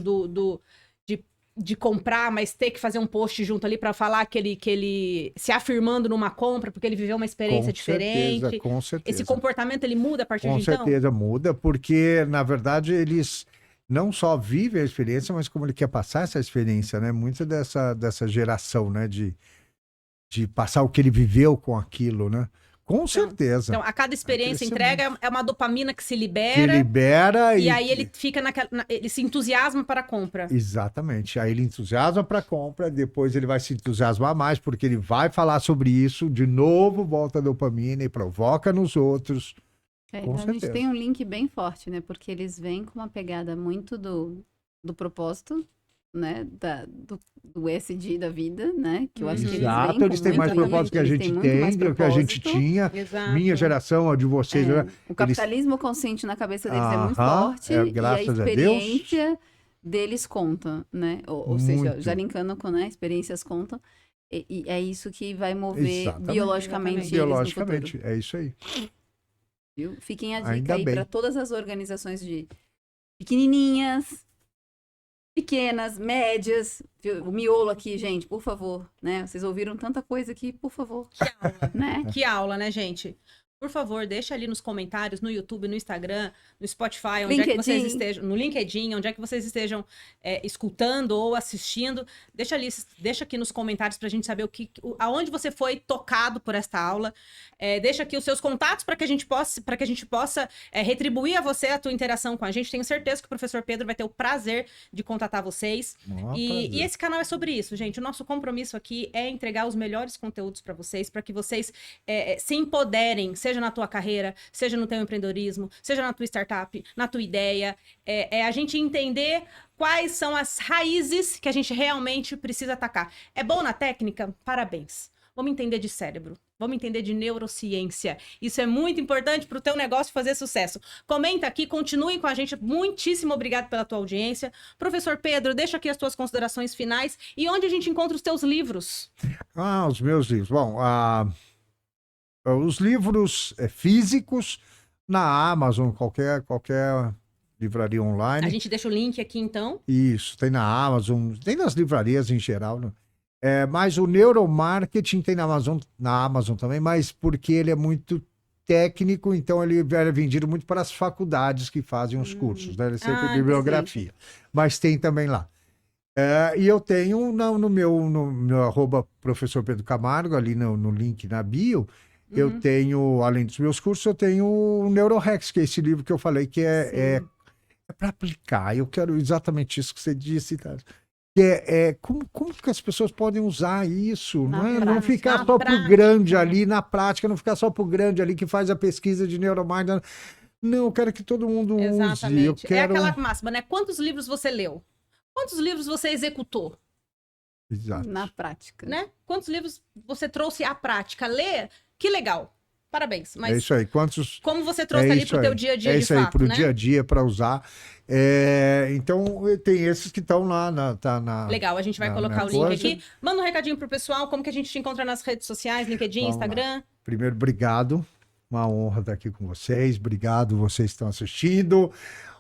de de comprar, mas ter que fazer um post junto ali para falar que ele se afirmando numa compra, porque ele viveu uma experiência diferente. Com certeza. Esse comportamento, ele muda a partir de então? Com certeza muda, porque, na verdade, eles não só vivem a experiência, mas como ele quer passar essa experiência, né? Muito dessa geração, né? De passar o que ele viveu com aquilo, né? Com certeza. Então, a cada experiência, entrega, é uma dopamina que se Que libera. libera E aí ele fica ele se entusiasma para a compra. Exatamente. Aí ele entusiasma para a compra, depois ele vai se entusiasmar mais, porque ele vai falar sobre isso, de novo volta a dopamina e provoca nos outros. Com A gente certeza. tem um link bem forte, né? Porque eles vêm com uma pegada muito do propósito, né? Do ESG da vida, né? Que eu acho que eles vêm Exato, com eles têm mais muito propósito que a eles gente têm muito mais tem, do que a gente propósito. tinha. Exato. Minha geração, a de vocês. né? O capitalismo consciente na cabeça deles é muito Aham, forte graças e a a Deus. experiência deles conta, né? Ou seja, Muito. já linkando com, né? Experiências contam. E é isso que vai mover Exatamente. biologicamente eles no Biologicamente, futuro. é isso aí. Viu? Fiquem a dica Ainda aí bem. para todas as organizações de pequenininhas, pequenas, médias. Viu? O miolo aqui, gente, por favor, né? Vocês ouviram tanta coisa aqui, por favor, Que aula. né? Que aula, né, gente? Por favor, deixa ali nos comentários, no YouTube, no Instagram, no Spotify, onde é que vocês LinkedIn. estejam, no LinkedIn, onde é que vocês estejam escutando ou assistindo. Deixa aqui nos comentários pra gente saber aonde você foi tocado por esta aula. Deixa aqui os seus contatos para que a gente possa retribuir a você a tua interação com a gente. Tenho certeza que o professor Pedro vai ter o prazer de contatar vocês. E esse canal é sobre isso, gente. O nosso compromisso aqui é entregar os melhores conteúdos para vocês, para que vocês se empoderem, seja na tua carreira, seja no teu empreendedorismo, seja na tua startup, na tua ideia. A gente entender quais são as raízes que a gente realmente precisa atacar. É bom na técnica? Parabéns. Vamos entender de cérebro. Vamos entender de neurociência. Isso é muito importante para o teu negócio fazer sucesso. Comenta aqui, continuem com a gente. Muitíssimo obrigado pela tua audiência. Professor Pedro, deixa aqui as tuas considerações finais e onde a gente encontra os teus livros. Os meus livros. Bom, os livros físicos na Amazon, qualquer livraria online. A gente deixa o link aqui, então. Isso, tem na Amazon, tem nas livrarias em geral, né? Mas o neuromarketing tem na Amazon também, mas porque ele é muito técnico, então ele é vendido muito para as faculdades que fazem os cursos, né? Ele sempre bibliografia. Mas tem também lá. E eu tenho no meu @ professor Pedro Camargo, ali no link na bio, eu tenho, além dos meus cursos, eu tenho o NeuroHacks, que é esse livro que eu falei que é para aplicar. Eu quero exatamente isso que você disse, tá? Como que as pessoas podem usar isso, não ficar só pro grande ali na prática, não ficar só pro grande ali que faz a pesquisa de neuromarketing. Não, eu quero que todo mundo use. Eu quero... É aquela máxima, né? Quantos livros você leu? Quantos livros você executou? Exato. Na prática. Né? Quantos livros você trouxe à prática? Ler? Que legal. Parabéns. Mas é isso aí. como você trouxe ali pro teu dia a dia de fato, É isso aí, pro né? dia a dia, para usar. Então, tem esses que estão lá Legal, a gente vai colocar o link coisa. aqui. Manda um recadinho pro pessoal, como que a gente te encontra nas redes sociais, LinkedIn, Vamos Instagram. Primeiro, obrigado. Uma honra estar aqui com vocês. Obrigado, vocês que estão assistindo.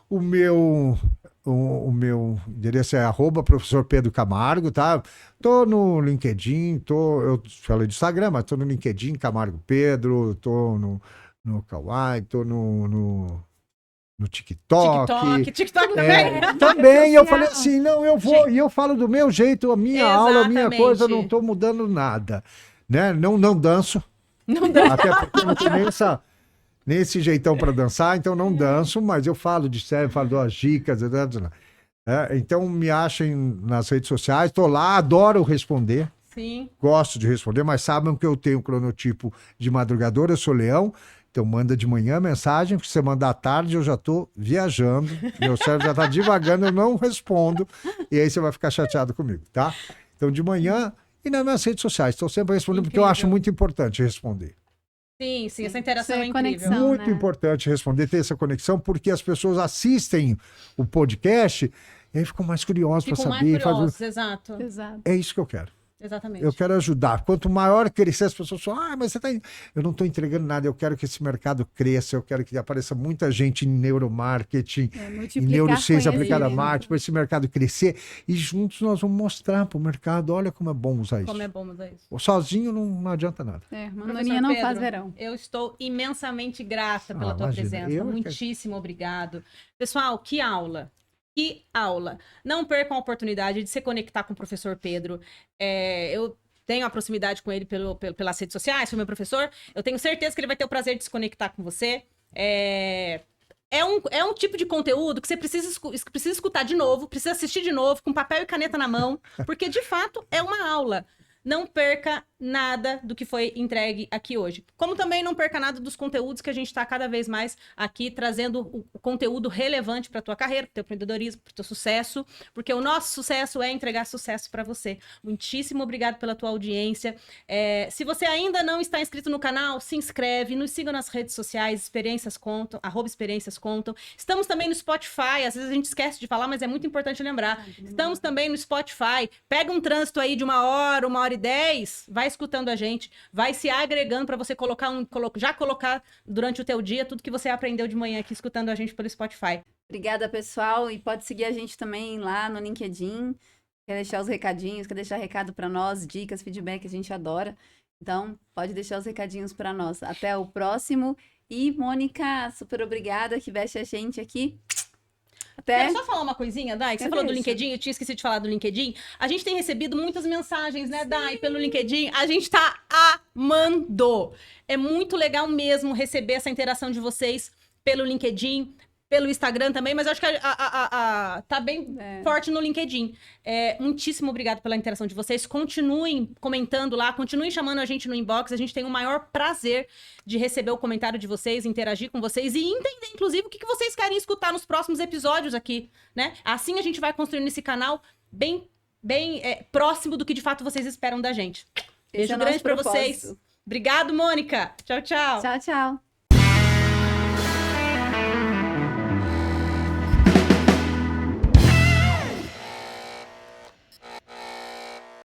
O meu endereço é @ professor Pedro Camargo, tá? Tô no LinkedIn, eu falei do Instagram, mas tô no LinkedIn, Camargo Pedro, tô no Kawaii, tô no TikTok. TikTok também. Também, eu falei assim, não, eu vou, e eu falo do meu jeito, a minha aula, a minha Exatamente. coisa, eu não tô mudando nada, né? Não danço, Não dá. até porque eu não tenho nem esse jeitão para dançar, então não danço, mas eu falo de sério, falo das dicas, então me achem nas redes sociais, estou lá, adoro responder, Sim. gosto de responder, mas sabem que eu tenho um cronotipo de madrugador, eu sou leão, então manda de manhã mensagem, porque você manda à tarde, eu já estou viajando, meu cérebro já está divagando, eu não respondo, e aí você vai ficar chateado comigo, tá? Então de manhã e nas minhas redes sociais, estou sempre respondendo, porque eu acho muito importante responder. Sim, essa interação Isso é é incrível. conexão. Muito né? importante responder, ter essa conexão, porque as pessoas assistem o podcast e aí ficam mais curiosas para Ficam mais saber. curiosos, exato. Exato. É isso que eu quero. Exatamente. Eu quero ajudar. Quanto maior crescer, as pessoas falam, mas você tá... Eu não estou entregando nada, eu quero que esse mercado cresça, eu quero que apareça muita gente em neuromarketing, em multiplicar neurociência aplicada a conhecimento. marketing, para esse mercado crescer, e juntos nós vamos mostrar para o mercado, olha como é bom usar isso. Como é bom usar isso. Sozinho não adianta nada. Uma Professor andorinha não Pedro, faz verão. Eu estou imensamente grata pela tua Imagina, presença. eu que- Muitíssimo obrigado. Pessoal, que aula! Que aula! Não percam a oportunidade de se conectar com o professor Pedro. Eu tenho a proximidade com ele pelas redes sociais, foi meu professor. Eu tenho certeza que ele vai ter o prazer de se conectar com você. É um tipo de conteúdo que você precisa escutar de novo, precisa assistir de novo, com papel e caneta na mão, porque de fato é uma aula. Não perca nada do que foi entregue aqui hoje. Como também não perca nada dos conteúdos que a gente está cada vez mais aqui trazendo o conteúdo relevante para a tua carreira, para o teu empreendedorismo, para o teu sucesso, porque o nosso sucesso é entregar sucesso para você. Muitíssimo obrigado pela tua audiência. Se você ainda não está inscrito no canal, se inscreve, nos siga nas redes sociais, Experiências Contam, @Experiências Contam. Estamos também no Spotify, às vezes a gente esquece de falar, mas é muito importante lembrar. Estamos também no Spotify. Pega um trânsito aí de 1 hora e 10, vai escutando a gente, vai se agregando para você já colocar durante o teu dia tudo que você aprendeu de manhã aqui escutando a gente pelo Spotify. Obrigada, pessoal. E pode seguir a gente também lá no LinkedIn. Quer deixar os recadinhos, quer deixar recado para nós, dicas, feedback, a gente adora. Então, pode deixar os recadinhos para nós. Até o próximo. E, Mônica, super obrigada que veste a gente aqui. Até. Quero só falar uma coisinha, Dai, que você falou do LinkedIn, eu tinha esquecido de falar do LinkedIn. A gente tem recebido muitas mensagens, né, Dai, pelo LinkedIn. A gente tá amando. É muito legal mesmo receber essa interação de vocês pelo LinkedIn, pelo Instagram também, mas eu acho que tá bem forte no LinkedIn. Muitíssimo obrigado pela interação de vocês. Continuem comentando lá, continuem chamando a gente no inbox. A gente tem o maior prazer de receber o comentário de vocês, interagir com vocês e entender, inclusive, o que vocês querem escutar nos próximos episódios aqui, né? Assim a gente vai construindo esse canal bem próximo do que de fato vocês esperam da gente. Beijo grande pra vocês. Obrigado, Mônica. Tchau, tchau. Tchau, tchau.